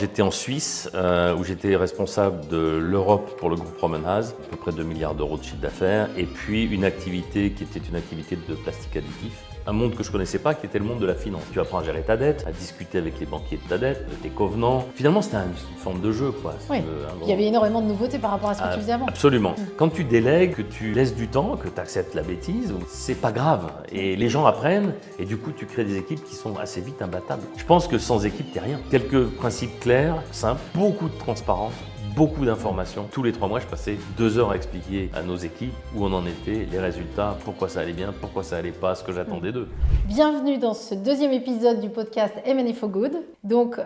j'étais en Suisse où j'étais responsable de l'Europe pour le groupe Romanaz, à peu près 2 milliards d'euros de chiffre d'affaires, et puis une activité qui était une activité de plastique additif. Un monde que je ne connaissais pas, qui était le monde de la finance. Tu apprends à gérer ta dette, à discuter avec les banquiers de ta dette, de tes covenants. Finalement, c'était une forme de jeu, quoi. Oui. Il y avait énormément de nouveautés par rapport à ce que tu faisais avant. Absolument. Quand tu délègues, que tu laisses du temps, que tu acceptes la bêtise, c'est pas grave. Et les gens apprennent, et du coup, tu crées des équipes qui sont assez vite imbattables. Je pense que sans équipe, t'es rien. Quelques principes clairs, simples, beaucoup de transparence, beaucoup d'informations. Tous les 3 mois, je passais 2 heures à expliquer à nos équipes où on en était, les résultats, pourquoi ça allait bien, pourquoi ça allait pas, ce que j'attendais d'eux. Bienvenue dans ce 2e épisode du podcast M&A for Good. Donc,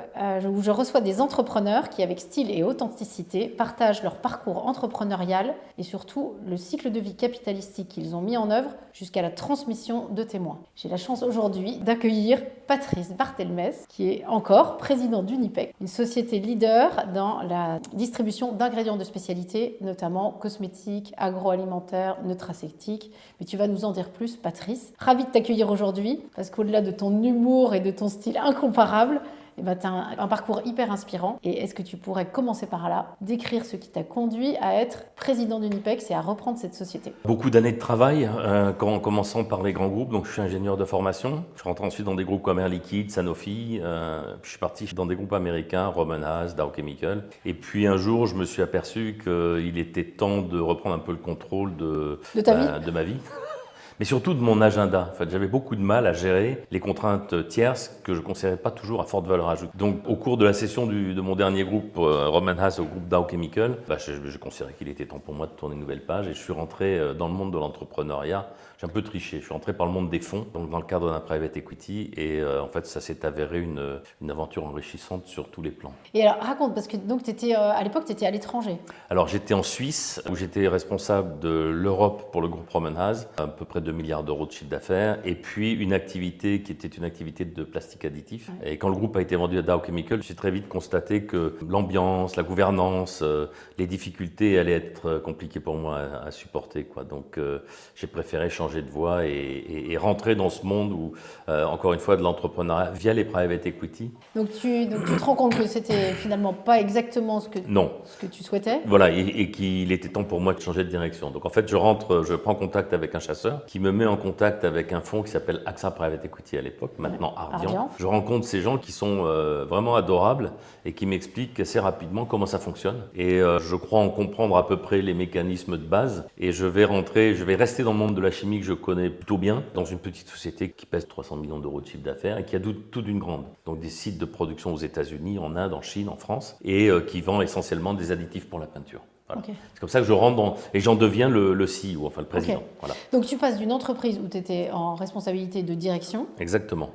où je reçois des entrepreneurs qui, avec style et authenticité, partagent leur parcours entrepreneurial et surtout le cycle de vie capitalistique qu'ils ont mis en œuvre jusqu'à la transmission de témoins. J'ai la chance aujourd'hui d'accueillir Patrice Barthelmès, qui est encore président d'Unipec, une société leader dans la distribution d'ingrédients de spécialité, notamment cosmétiques, agroalimentaires, nutraceutiques. Mais tu vas nous en dire plus, Patrice. Ravi de t'accueillir aujourd'hui, parce qu'au-delà de ton humour et de ton style incomparable, tu as un parcours hyper inspirant. Et est-ce que tu pourrais commencer par là, décrire ce qui t'a conduit à être président d'Unipec et à reprendre cette société? Beaucoup d'années de travail, en commençant par les grands groupes. Donc, je suis ingénieur de formation. Je rentre ensuite dans des groupes comme Air Liquide, Sanofi. Puis je suis parti dans des groupes américains, Romanaz, Dow Chemical. Et puis un jour, je me suis aperçu qu'il était temps de reprendre un peu le contrôle de ma vie. Mais surtout de mon agenda. En fait, j'avais beaucoup de mal à gérer les contraintes tierces que je ne considérais pas toujours à forte valeur ajoutée. Donc, au cours de la session de mon dernier groupe, Romanaz, au groupe Dow Chemical, je considérais qu'il était temps pour moi de tourner une nouvelle page et je suis rentré dans le monde de l'entrepreneuriat. J'ai un peu triché. Je suis rentré par le monde des fonds, donc dans le cadre d'un private equity, et en fait, ça s'est avéré une aventure enrichissante sur tous les plans. Et alors, raconte, parce que donc, à l'époque, tu étais à l'étranger. Alors, j'étais en Suisse, où j'étais responsable de l'Europe pour le groupe Romanaz, à peu près 2 milliards d'euros de chiffre d'affaires, et puis une activité qui était une activité de plastique additif. Ouais. Et quand le groupe a été vendu à Dow Chemical, j'ai très vite constaté que l'ambiance, la gouvernance, les difficultés allaient être compliquées pour moi à supporter, quoi. Donc, j'ai préféré changer de voie et rentrer dans ce monde où, encore une fois, de l'entrepreneuriat via les private equity. Donc tu te rends compte que c'était finalement pas exactement ce que tu souhaitais. Voilà, et qu'il était temps pour moi de changer de direction. Donc en fait, je prends contact avec un chasseur qui me met en contact avec un fonds qui s'appelle AXA Private Equity à l'époque, maintenant Ardian. Je rencontre ces gens qui sont vraiment adorables et qui m'expliquent assez rapidement comment ça fonctionne. Et je crois en comprendre à peu près les mécanismes de base. Et je vais rester dans le monde de la chimie que je connais plutôt bien, dans une petite société qui pèse 300 millions d'euros de chiffre d'affaires et qui a tout d'une grande. Donc des sites de production aux États-Unis, en Inde, en Chine, en France, et qui vend essentiellement des additifs pour la peinture. Voilà. Okay. C'est comme ça que je rentre et j'en deviens le CEO, enfin le président. Okay. Voilà. Donc tu passes d'une entreprise où tu étais en responsabilité de direction. Exactement.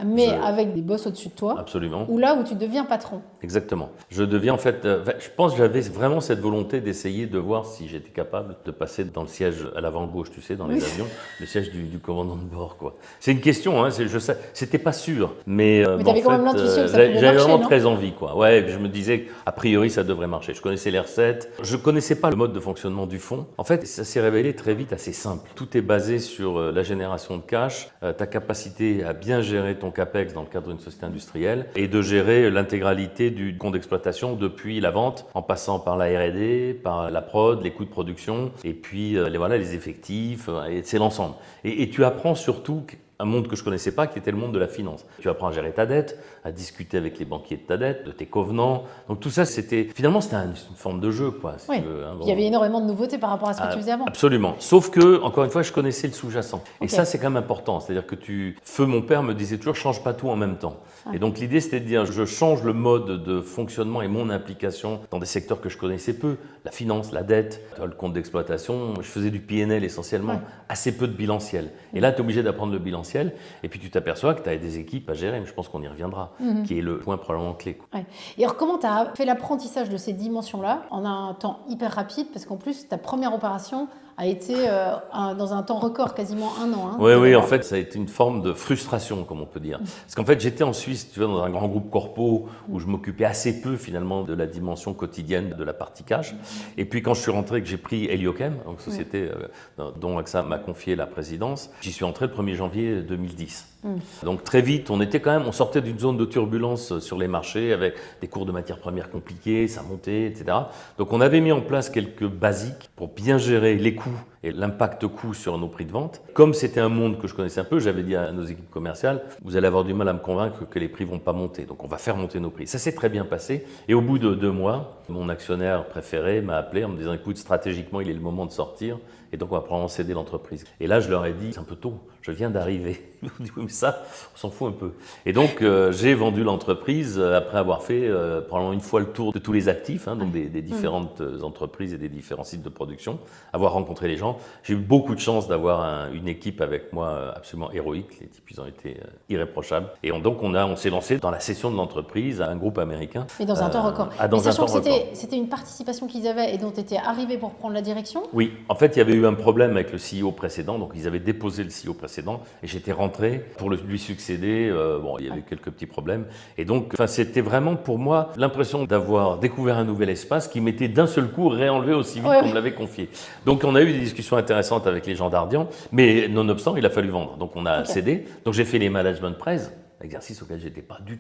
Mais avec des boss au-dessus de toi. Absolument. Ou là où tu deviens patron. Exactement. Je deviens en fait, je pense que j'avais vraiment cette volonté d'essayer de voir si j'étais capable de passer dans le siège à l'avant-gauche, tu sais, dans les avions, le siège du commandant de bord, quoi. C'est une question, hein, je sais, c'était pas sûr, mais tu avais quand même l'intuition que ça pouvait marcher, j'avais vraiment non ? très envie, quoi. Ouais, je me disais a priori ça devrait marcher. Je connaissais les recettes, je connaissais pas le mode de fonctionnement du fonds. En fait, ça s'est révélé très vite assez simple. Tout est basé sur la génération de cash, ta capacité à bien gérer ton capex dans le cadre d'une société industrielle et de gérer l'intégralité du compte d'exploitation depuis la vente en passant par la R&D, par la prod, les coûts de production et puis les effectifs, et c'est l'ensemble. Et tu apprends surtout un monde que je connaissais pas, qui était le monde de la finance. Tu apprends à gérer ta dette, à discuter avec les banquiers de ta dette, de tes covenants. Donc tout ça, c'était une forme de jeu, quoi. Si tu veux, hein, Il y avait énormément de nouveautés par rapport à ce que tu faisais avant. Absolument. Sauf que, encore une fois, je connaissais le sous-jacent. Et ça, c'est quand même important. C'est-à-dire que Feu, mon père, me disait toujours, change pas tout en même temps. Et donc l'idée, c'était de dire, je change le mode de fonctionnement et mon implication dans des secteurs que je connaissais peu, la finance, la dette, le compte d'exploitation. Je faisais du P&L essentiellement, assez peu de bilanciel. Et là, tu es obligé d'apprendre le bilanciel. Et puis tu t'aperçois que tu as des équipes à gérer, mais je pense qu'on y reviendra, qui est le point probablement clé. Ouais. Et alors comment tu as fait l'apprentissage de ces dimensions-là en un temps hyper rapide, parce qu'en plus ta première opération a été dans un temps record, quasiment 1 an. Oui, en fait ça a été une forme de frustration, comme on peut dire. Parce qu'en fait j'étais en Suisse, tu vois, dans un grand groupe corpo où je m'occupais assez peu finalement de la dimension quotidienne de la partie cash. Et puis quand je suis rentré, que j'ai pris Heliochem, donc société dont AXA m'a confié la présidence, j'y suis entré le 1er janvier 2010. Donc très vite, on sortait d'une zone de turbulence sur les marchés avec des cours de matières premières compliqués, ça montait, etc. Donc on avait mis en place quelques basiques pour bien gérer les coûts et l'impact coût sur nos prix de vente. Comme c'était un monde que je connaissais un peu, j'avais dit à nos équipes commerciales, vous allez avoir du mal à me convaincre que les prix vont pas monter, donc on va faire monter nos prix. Ça s'est très bien passé et au bout de 2 mois, mon actionnaire préféré m'a appelé en me disant, écoute, stratégiquement, il est le moment de sortir et donc on va probablement céder l'entreprise. Et là, je leur ai dit, c'est un peu tôt, je viens d'arriver. Ils m'ont dit, oui, mais ça, on s'en fout un peu. Et donc, j'ai vendu l'entreprise après avoir fait probablement une fois le tour de tous les actifs, donc des différentes entreprises et des différents sites de production, avoir rencontré les gens. J'ai eu beaucoup de chance d'avoir une équipe avec moi absolument héroïque. Les types, ils ont été irréprochables. Et donc, on s'est lancé dans la cession de l'entreprise à un groupe américain. Mais dans un temps record. Dans mais sachant un temps que record. c'était une participation qu'ils avaient et dont tu étais arrivé pour prendre la direction. Oui, en fait, il y avait eu un problème avec le CEO précédent, donc ils avaient déposé le CEO précédent et j'étais rentré pour lui succéder. Il y avait quelques petits problèmes. Et donc, c'était vraiment pour moi l'impression d'avoir découvert un nouvel espace qui m'était d'un seul coup réenlevé aussi vite qu'on me l'avait confié. Donc, on a eu des discussions intéressantes avec les gens d'Ardian, mais nonobstant, il a fallu vendre. Donc, on a cédé. Donc, j'ai fait les management press. Exercice auquel je n'étais pas du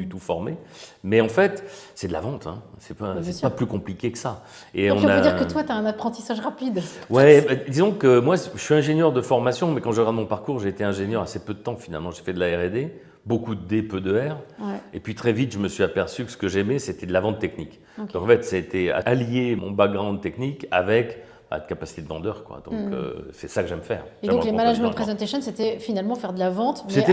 tout formé. Mais en fait, c'est de la vente. C'est pas plus compliqué que ça. Et donc on peut dire que toi, tu as un apprentissage rapide. Ouais, disons que moi, je suis ingénieur de formation, mais quand je regarde mon parcours, j'ai été ingénieur assez peu de temps finalement. J'ai fait de la R&D, beaucoup de D, peu de R. Ouais. Et puis très vite, je me suis aperçu que ce que j'aimais, c'était de la vente technique. Okay. Donc en fait, c'était allier mon background technique avec de capacité de vendeur, quoi. Donc c'est ça que j'aime faire. Et donc les management presentations, c'était finalement faire de la vente, mais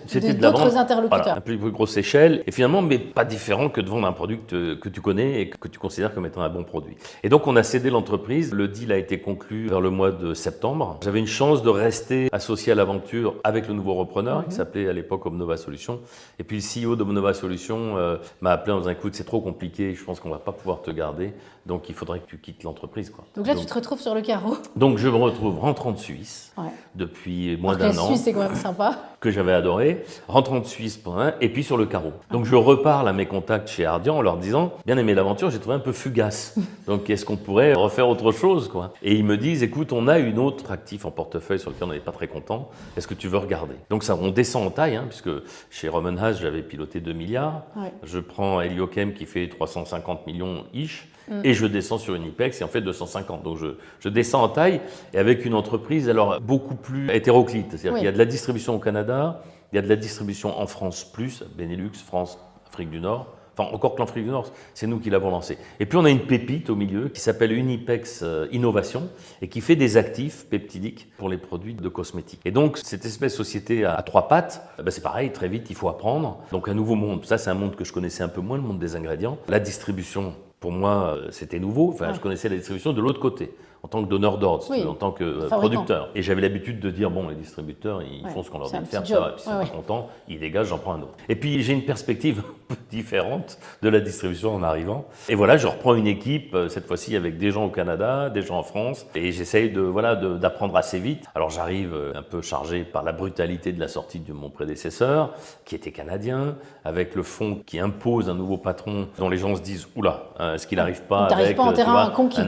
c'était d'autres interlocuteurs. Voilà, un peu plus grosse échelle, et finalement, mais pas différent que de vendre un produit que tu connais et que tu considères comme étant un bon produit. Et donc on a cédé l'entreprise, le deal a été conclu vers le mois de septembre. J'avais une chance de rester associé à l'aventure avec le nouveau repreneur, qui s'appelait à l'époque Omnova Solutions. Et puis le CEO d'Omnova Solutions m'a appelé en disant, écoute, c'est trop compliqué, je pense qu'on va pas pouvoir te garder, donc il faudrait que tu quittes l'entreprise, quoi. Donc là, tu te retrouves sur le carreau. Donc je me retrouve rentrant de Suisse depuis moins d'un an. La Suisse, c'est quand même sympa. Que j'avais adoré, rentrant de Suisse et puis sur le carreau. Donc je reparle à mes contacts chez Ardian en leur disant, bien aimé l'aventure, j'ai trouvé un peu fugace. Donc est-ce qu'on pourrait refaire autre chose, quoi? Et ils me disent, écoute, on a une autre actif en portefeuille sur lequel on n'est pas très content. Est-ce que tu veux regarder? Donc ça, on descend en taille, puisque chez Roman Haas, j'avais piloté 2 milliards. Ouais. Je prends Heliochem qui fait 350 millions ish. Et je descends sur Unipex et en fait 250. Donc je descends en taille et avec une entreprise alors beaucoup plus hétéroclite. C'est-à-dire qu'il y a de la distribution au Canada, il y a de la distribution en France plus, Benelux, France, Afrique du Nord. Enfin, encore que l'Afrique du Nord, c'est nous qui l'avons lancé. Et puis on a une pépite au milieu qui s'appelle Unipex Innovation et qui fait des actifs peptidiques pour les produits de cosmétiques. Et donc cette espèce de société à 3 pattes, c'est pareil, très vite il faut apprendre. Donc un nouveau monde, ça c'est un monde que je connaissais un peu moins, le monde des ingrédients. La distribution, pour moi, c'était nouveau. Je connaissais la distribution de l'autre côté, en tant que donneur d'ordre, en tant que producteur. Et j'avais l'habitude de dire, bon, les distributeurs, ils font ce qu'on leur dit de faire, ça, et puis ils sont pas contents, ils dégagent, j'en prends un autre. Et puis j'ai une perspective un peu différente de la distribution en arrivant. Et voilà, je reprends une équipe, cette fois-ci avec des gens au Canada, des gens en France, et j'essaye d'apprendre assez vite. Alors j'arrive un peu chargé par la brutalité de la sortie de mon prédécesseur, qui était canadien, avec le fonds qui impose un nouveau patron dont les gens se disent, oula, est-ce qu'il n'arrive pas avec... Tu n'arrives pas en terrain conquis.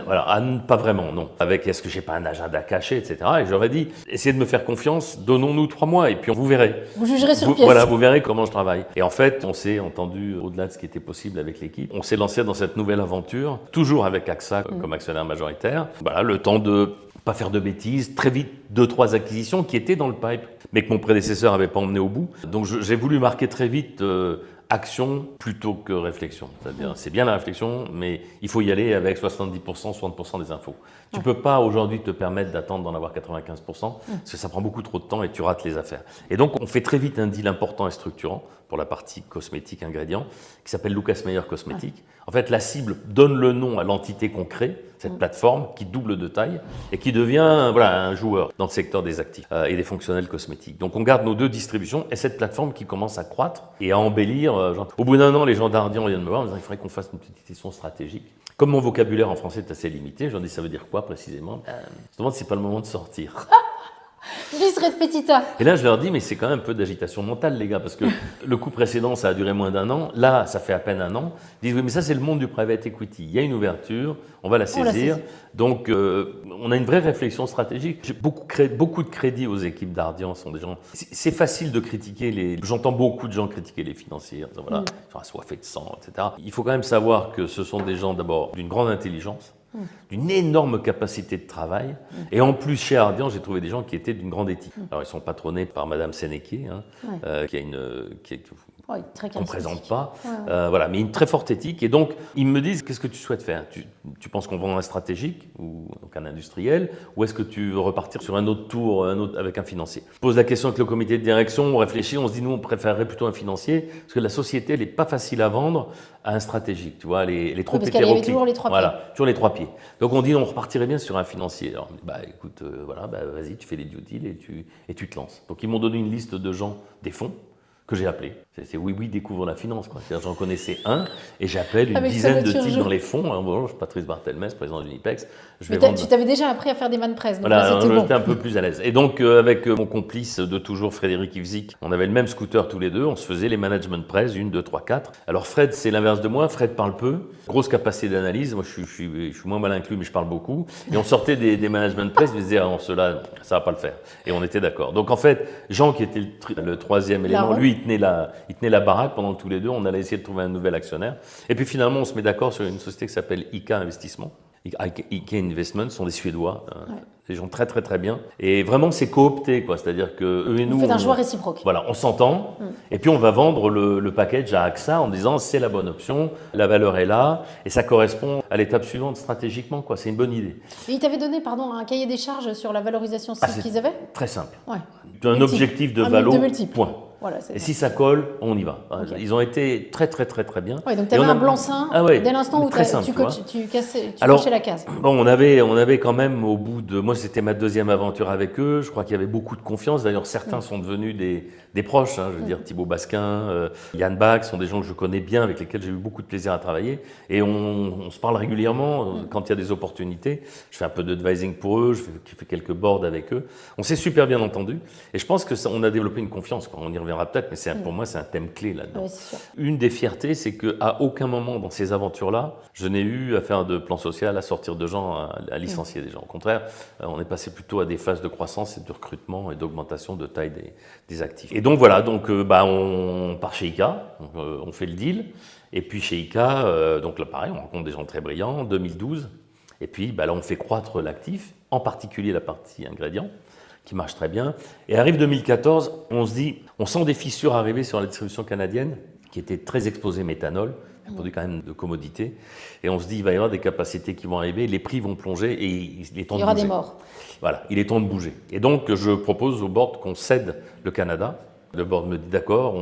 Pas vraiment, non. Avec est-ce que j'ai pas un agenda caché, etc. Et j'aurais dit, essayez de me faire confiance, donnons-nous 3 mois et puis vous verrez. Vous jugerez sur pièce. Voilà, vous verrez comment je travaille. Et en fait, on s'est entendu au-delà de ce qui était possible avec l'équipe. On s'est lancé dans cette nouvelle aventure, toujours avec AXA comme actionnaire majoritaire. Voilà, le temps de pas faire de bêtises, très vite 2-3 acquisitions qui étaient dans le pipe, mais que mon prédécesseur n'avait pas emmené au bout. Donc j'ai voulu marquer très vite action plutôt que réflexion. C'est-à-dire, c'est bien la réflexion, mais il faut y aller avec 70%, 60% des infos. Tu peux pas aujourd'hui te permettre d'attendre d'en avoir 95%, parce que ça prend beaucoup trop de temps et tu rates les affaires. Et donc, on fait très vite un deal important et structurant pour la partie cosmétique ingrédients, qui s'appelle Lucas Meyer Cosmétique. En fait, la cible donne le nom à l'entité qu'on crée, cette plateforme qui double de taille et qui devient un joueur dans le secteur des actifs et des fonctionnels cosmétiques. Donc on garde nos 2 distributions et cette plateforme qui commence à croître et à embellir. Au bout d'un an, les gens d'Ardian viennent me voir en disant qu'il faudrait qu'on fasse une petite session stratégique. Comme mon vocabulaire en français est assez limité, j'en dis ça veut dire quoi précisément? Je me demande si c'est pas le moment de sortir. Bis repetita. Et là, je leur dis, mais c'est quand même un peu d'agitation mentale, les gars, parce que le coup précédent, ça a duré moins d'1 an. Là, ça fait à peine 1 an. Ils disent, oui, mais ça, c'est le monde du private equity. Il y a une ouverture, on va la saisir. Donc, on a une vraie réflexion stratégique. J'ai beaucoup de crédit aux équipes d'Ardian. Ce sont des gens. C'est facile de critiquer J'entends beaucoup de gens critiquer les financiers. Voilà, ils sont assoiffés de sang, etc. Il faut quand même savoir que ce sont des gens, d'abord, d'une grande intelligence, d'une énorme capacité de travail. Et en plus, chez Ardian, j'ai trouvé des gens qui étaient d'une grande éthique. Alors, ils sont patronnés par Madame Sénéquier, qui est qu'on ne présente pas, voilà, mais une très forte éthique. Et donc, ils me disent, qu'est-ce que tu souhaites faire? Tu penses qu'on vend un stratégique, ou donc un industriel, ou est-ce que tu veux repartir sur un autre tour, avec un financier? Je pose la question avec le comité de direction, on réfléchit, on se dit, nous, on préférerait plutôt un financier, parce que la société, elle n'est pas facile à vendre à un stratégique, tu vois, elle est trop hétéroclite. Parce qu'il y avait toujours les 3 pieds. Voilà, toujours les 3 pieds. Donc, on dit, on repartirait bien sur un financier. Alors, écoute, vas-y, tu fais les due deals et tu te lances. Donc, ils m'ont donné une liste de gens, des fonds, que j'ai appelé. C'est Oui, découvre la finance. J'en connaissais un et j'appelle une dizaine de types dans les fonds. Bonjour, je suis Patrice Barthelmès, président de l'Unipex. Tu t'avais déjà appris à faire des manpress. Voilà, j'étais un peu plus à l'aise. Et donc, avec mon complice de toujours, Frédéric Ivzik, on avait le même scooter tous les deux. On se faisait les management press, 1, 2, 3, 4. Alors, Fred, c'est l'inverse de moi. Fred parle peu. Grosse capacité d'analyse. Moi, je suis moins mal inclus, mais je parle beaucoup. Et on sortait des management press. Je me disais, cela, ça va pas le faire. Et on était d'accord. Donc, en fait, Jean, qui était le troisième élément, lui, il tenait la baraque pendant que tous les deux, on allait essayer de trouver un nouvel actionnaire. Et puis finalement, on se met d'accord sur une société qui s'appelle ICA Investissement. ICA Investment sont des Suédois, des gens très très très bien. Et vraiment, c'est coopté, quoi. C'est-à-dire que eux et nous. Vous faites un choix réciproque. Voilà, on s'entend. Et puis on va vendre le package à AXA en disant c'est la bonne option, la valeur est là, et ça correspond à l'étape suivante stratégiquement, quoi. C'est une bonne idée. Et ils t'avaient donné, un cahier des charges sur la valorisation qu'ils avaient? Très simple. Ouais. Un objectif de valo, point. Voilà, et si ça colle, on y va. Okay. Ils ont été très très très très bien. Ouais, donc tu avais un blanc-seing dès l'instant où tu cochais la case. Bon, on avait quand même au bout de... Moi, c'était ma deuxième aventure avec eux. Je crois qu'il y avait beaucoup de confiance. D'ailleurs, certains sont devenus des proches. Je veux dire, Thibaut Basquin, Yann Bach sont des gens que je connais bien, avec lesquels j'ai eu beaucoup de plaisir à travailler. Et on se parle régulièrement quand il y a des opportunités. Je fais un peu d'advising pour eux, je fais quelques boards avec eux. On s'est super bien entendus. Et je pense qu'on a développé une confiance, quoi. On y reviendra peut-être, mais pour moi, c'est un thème clé là-dedans. Oui, une des fiertés, c'est qu'à aucun moment dans ces aventures-là, je n'ai eu à faire de plan social, à sortir de gens, à licencier des gens. Au contraire, on est passé plutôt à des phases de croissance et de recrutement et d'augmentation de taille des actifs. Et donc voilà, on part chez ICA, on fait le deal. Et puis chez ICA, donc là pareil, on rencontre des gens très brillants, en 2012. Et puis là, on fait croître l'actif, en particulier la partie ingrédients, qui marche très bien. Et arrive 2014, on se dit, on sent des fissures arriver sur la distribution canadienne, qui était très exposée méthanol, un produit quand même de commodité. Et on se dit, il va y avoir des capacités qui vont arriver, les prix vont plonger et il est temps de bouger. Il y aura des morts. Voilà, il est temps de bouger. Et donc, je propose au board qu'on cède le Canada. Le board me dit, d'accord,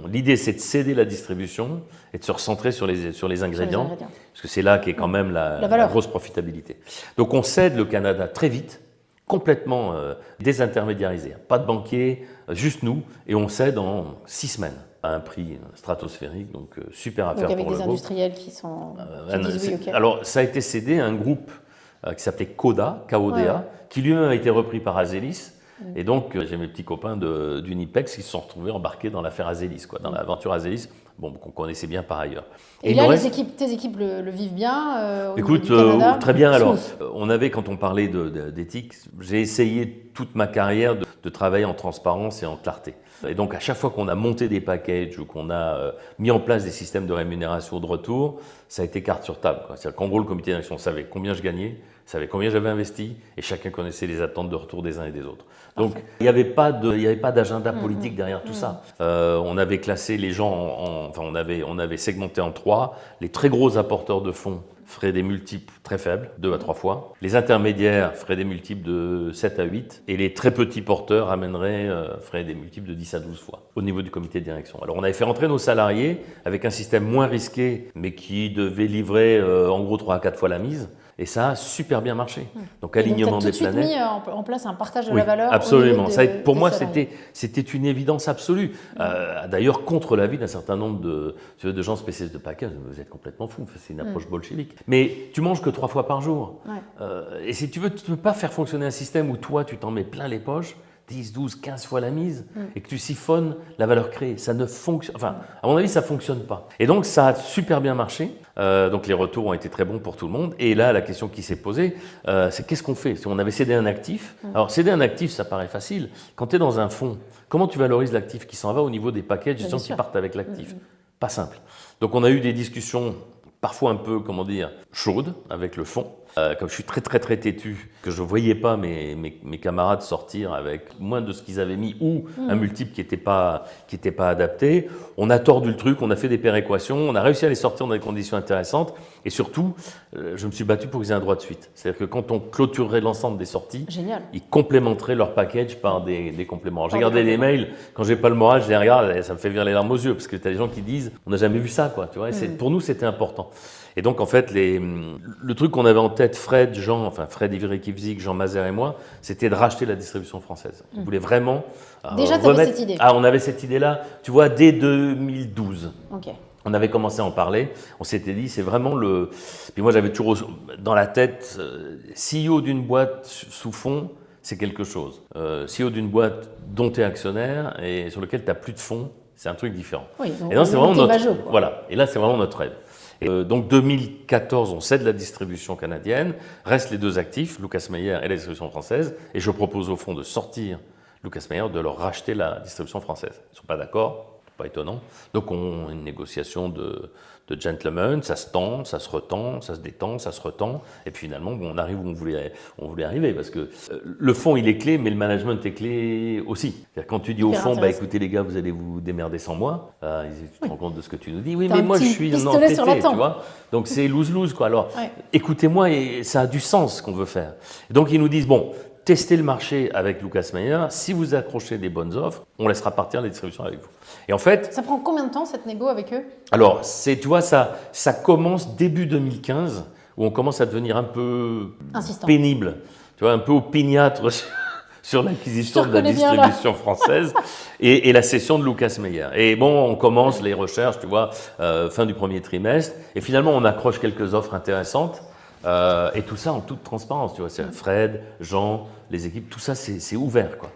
l'idée c'est de céder la distribution et de se recentrer sur les ingrédients, parce que c'est là qu'est quand même la grosse profitabilité. Donc, on cède le Canada très vite, complètement désintermédiarisé. Pas de banquier, juste nous, et on cède en 6 semaines à un prix stratosphérique, donc super affaire pour le groupe. Avec des industriels qui disent oui, ok. Alors, ça a été cédé à un groupe qui s'appelait Coda, KODA, qui lui-même a été repris par Azelis. Et donc, j'ai mes petits copains d'Unipex qui se sont retrouvés embarqués dans l'affaire Azelis, dans l'aventure Azelis, qu'on connaissait bien par ailleurs. Et là, tes équipes le vivent bien Écoute, au niveau du Canada, très bien. Alors, quand on parlait d'éthique, j'ai essayé toute ma carrière de travailler en transparence et en clarté. Et donc, à chaque fois qu'on a monté des packages ou qu'on a mis en place des systèmes de rémunération ou de retour, ça a été carte sur table. C'est-à-dire qu'en gros, le comité d'action savait combien je gagnais, savait combien j'avais investi, et chacun connaissait les attentes de retour des uns et des autres. Donc, il n'y avait pas d'agenda politique derrière tout ça. On avait classé les gens on avait segmenté en 3. Les très gros apporteurs de fonds feraient des multiples très faibles, 2 à 3 fois. Les intermédiaires feraient des multiples de 7 à 8. Et les très petits porteurs feraient des multiples de 10 à 12 fois au niveau du comité de direction. Alors, on avait fait rentrer nos salariés avec un système moins risqué, mais qui devait livrer en gros 3 à 4 fois la mise. Et ça a super bien marché. Donc, Et alignement donc, des tout de planètes. suite mis en place un partage de Oui, la valeur. absolument. Au niveau Pour des moi, salariés. c'était une évidence absolue. D'ailleurs, contre l'avis d'un certain nombre de gens spécialistes de package. Vous êtes complètement fous, c'est une approche bolchevique. Mais tu manges que 3 fois par jour. Ouais. Et si tu ne peux pas faire fonctionner un système où toi, tu t'en mets plein les poches, 10, 12, 15 fois la mise, et que tu siphonnes la valeur créée. Ça ne fonctionne, enfin, à mon avis, ça ne fonctionne pas. Et donc, ça a super bien marché. Donc, les retours ont été très bons pour tout le monde. Et là, la question qui s'est posée, c'est qu'est-ce qu'on fait? Si on avait cédé un actif, alors céder un actif, ça paraît facile. Quand tu es dans un fonds, comment tu valorises l'actif qui s'en va au niveau des packages, des gens qui partent avec l'actif? Pas simple. Donc, on a eu des discussions parfois un peu, comment dire, chaudes avec le fonds. Comme je suis très têtu, que je ne voyais pas mes camarades sortir avec moins de ce qu'ils avaient mis ou un multiple qui n'était pas adapté, on a tordu le truc, on a fait des péréquations, on a réussi à les sortir dans des conditions intéressantes et surtout, je me suis battu pour qu'ils aient un droit de suite. C'est-à-dire que quand on clôturerait l'ensemble des sorties, ils complémenteraient leur package par des compléments. J'ai regardé les mails, quand j'ai pas le moral, je les regarde et ça me fait venir les larmes aux yeux parce que tu as des gens qui disent on n'a jamais vu ça, quoi. Tu vois, pour nous, c'était important. Et donc, en fait, le truc qu'on avait en tête, Fred Ivry-Kivzik, Jean Mazer et moi, c'était de racheter la distribution française. On voulait vraiment Déjà, tu avais cette idée. On avait cette idée-là, tu vois, dès 2012. Ok. On avait commencé à en parler. On s'était dit, c'est vraiment le... Puis moi, j'avais toujours dans la tête, CEO d'une boîte sous fonds, c'est quelque chose. CEO d'une boîte dont tu es actionnaire et sur lequel tu n'as plus de fonds, c'est un truc différent. Oui, donc et là, c'est vraiment notre... Voilà. Et là, c'est vraiment notre rêve. Donc 2014, on cède la distribution canadienne, restent les 2 actifs, Lucas Meyer et la distribution française, et je propose au fond de sortir Lucas Meyer, de leur racheter la distribution française. Ils ne sont pas d'accord, pas étonnant. Donc on a une négociation de gentleman, ça se tend, ça se retend, ça se détend, ça se retend, et puis finalement on arrive où on voulait arriver, parce que le fond il est clé, mais le management est clé aussi. C'est-à-dire quand tu dis au fond, écoutez les gars, vous allez vous démerder sans moi, tu te rends compte de ce que tu nous dis, oui mais moi je suis entêté, tu vois, donc c'est lose-lose quoi. Alors écoutez-moi, et ça a du sens ce qu'on veut faire. Et donc ils nous disent bon, testez le marché avec Lucas Meyer. Si vous accrochez des bonnes offres, on laissera partir la distribution avec vous. Et en fait... Ça prend combien de temps, cette négo avec eux? Alors, tu vois, ça commence début 2015, où on commence à devenir un peu pénible. Tu vois, un peu opiniâtre sur l'acquisition de la distribution française et la cession de Lucas Meyer. Et bon, on commence les recherches, tu vois, fin du premier trimestre. Et finalement, on accroche quelques offres intéressantes. Et tout ça en toute transparence, tu vois, c'est Fred, Jean, les équipes, tout ça c'est ouvert, quoi.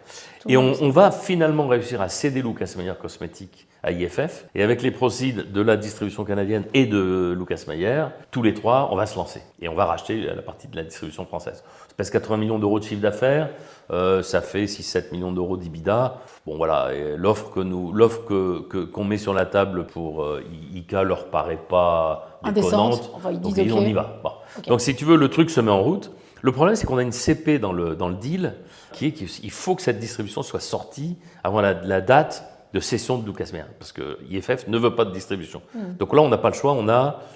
Et on va finalement réussir à céder Lucas Meyer Cosmétiques à IFF, et avec les proceeds de la distribution canadienne et de Lucas Meyer, tous les 3, on va se lancer. Et on va racheter la partie de la distribution française. Ça pèse 80 millions d'euros de chiffre d'affaires, ça fait 6-7 millions d'euros d'EBITDA. Bon voilà, l'offre qu'on met sur la table pour ICA leur paraît pas déconnante. Enfin, ils donc disent on y va. Bon. Okay. Donc si tu veux, le truc se met en route. Le problème, c'est qu'on a une CP dans le deal qui est qu'il faut que cette distribution soit sortie avant la date de cession de Lucas Meyer, parce que IFF ne veut pas de distribution. Donc là, on n'a pas le choix,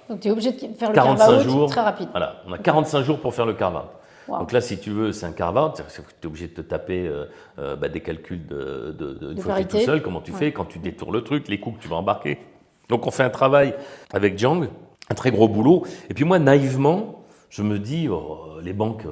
Donc tu es obligé de faire le 45 jours très rapide. Voilà, on a 45 jours pour faire le carve-out. Wow. Donc là, si tu veux, c'est un carve-out, tu es obligé de te taper des calculs une fois que tu es tout seul, comment tu fais, quand tu détournes le truc, les coûts que tu vas embarquer. Donc on fait un travail avec Jiang, un très gros boulot, et puis moi, naïvement, je me dis, les banques,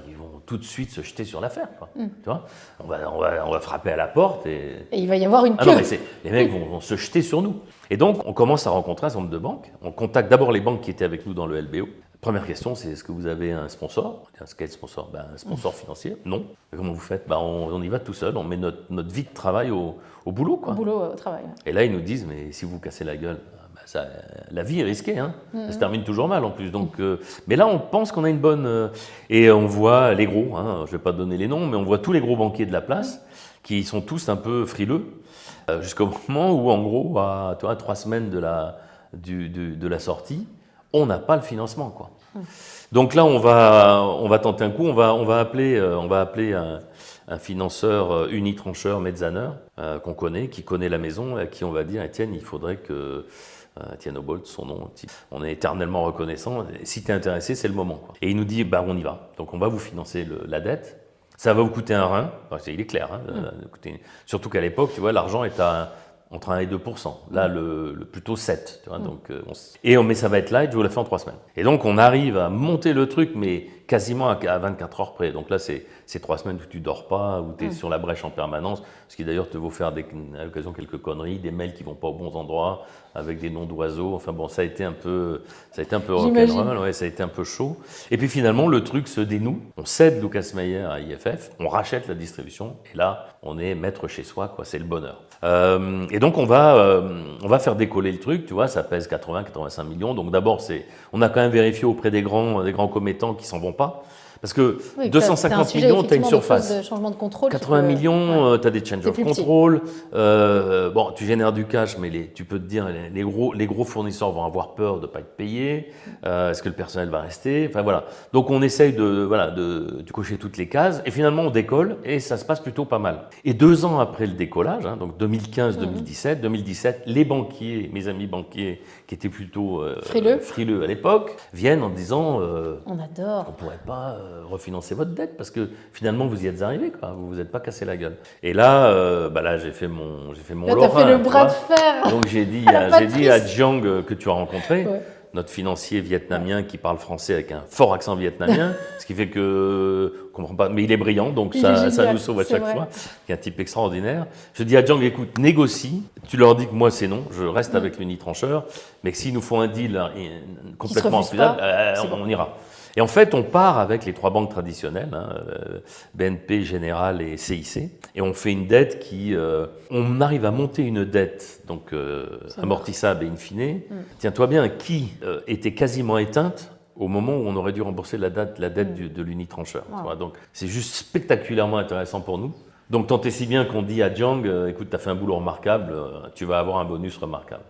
ils vont tout de suite se jeter sur l'affaire. Tu vois, on va frapper à la porte et il va y avoir une queue. Non, mais les mecs vont se jeter sur nous. Et donc, on commence à rencontrer un certain nombre de banques. On contacte d'abord les banques qui étaient avec nous dans le LBO. Première question, c'est est-ce que vous avez un sponsor? Quel sponsor? Un sponsor financier? Non. Et comment vous faites? On y va tout seul, on met notre vie de travail au boulot, quoi. Au boulot, au travail. Et là, ils nous disent, mais si vous cassez la gueule, la vie est risquée, hein. Ça se termine toujours mal en plus. Donc, mais là, on pense qu'on a une bonne... et on voit les gros, je ne vais pas donner les noms, mais on voit tous les gros banquiers de la place qui sont tous un peu frileux, jusqu'au moment où, en gros, à 3 semaines de la sortie, on n'a pas le financement, quoi. Donc là, on va tenter un coup, on va appeler un financeur unitrancheur, Metzner, qu'on connaît, qui connaît la maison, à qui on va dire, Étienne, il faudrait que... Étienne Obolt, son nom, on est éternellement reconnaissant. Si tu es intéressé, c'est le moment, quoi. Et il nous dit, on y va. Donc on va vous financer la dette. Ça va vous coûter un rein. Enfin, il est clair. Surtout qu'à l'époque, tu vois, l'argent est à entre 1 et 2%. Là, le plutôt 7. Tu vois, donc, mais ça va être light, je vous la fais en 3 semaines. Et donc, on arrive à monter le truc, mais quasiment à 24 heures près. Donc là, c'est 3 semaines où tu dors pas, où tu es sur la brèche en permanence, ce qui d'ailleurs te vaut faire à l'occasion quelques conneries, des mails qui vont pas aux bons endroits, avec des noms d'oiseaux. Enfin bon, ça a été un peu rock'n'roll, ouais, ça a été un peu chaud. Et puis finalement, le truc se dénoue. On cède Lucas Meyer à IFF, on rachète la distribution, et là, on est maître chez soi, quoi. C'est le bonheur. Et donc on va faire décoller le truc, tu vois, ça pèse 80-85 millions. Donc d'abord, on a quand même vérifié auprès des grands commettants qui s'en vont pas. Parce que 250 millions, tu as une surface. De changement de contrôle, 80 millions, tu as des change of control. Bon, tu génères du cash, mais tu peux te dire, les gros fournisseurs vont avoir peur de ne pas être payés. Est-ce que le personnel va rester? Enfin voilà. Donc on essaye de cocher toutes les cases. Et finalement, on décolle et ça se passe plutôt pas mal. Et 2 ans après le décollage, donc 2017, les banquiers, mes amis banquiers, qui étaient plutôt frileux à l'époque, viennent en disant on adore. On pourrait pas refinancer votre dette parce que finalement vous y êtes arrivé, quoi. Vous vous êtes pas cassé la gueule. Et là, là j'ai fait mon là, Lorrain. T'as fait le bras de fer. Donc j'ai dit à Jiang que tu as rencontré. Ouais. Notre financier vietnamien qui parle français avec un fort accent vietnamien, ce qui fait que comprend pas, mais il est brillant, donc ça nous sauve à chaque fois. Il y a un type extraordinaire. Je dis à Jiang, écoute, négocie. Tu leur dis que moi c'est non, je reste avec l'unitrancheur, mais que s'ils nous font un deal complètement infusable, on ira. Et en fait, on part avec les 3 banques traditionnelles, BNP, Générale et CIC, et on fait une dette on arrive à monter une dette donc amortissable et in fine. Tiens-toi bien, qui était quasiment éteinte au moment où on aurait dû rembourser la dette de l'unitrancheur. Wow. Donc c'est juste spectaculairement intéressant pour nous. Donc tant et si bien qu'on dit à Jiang, écoute, tu as fait un boulot remarquable, tu vas avoir un bonus remarquable.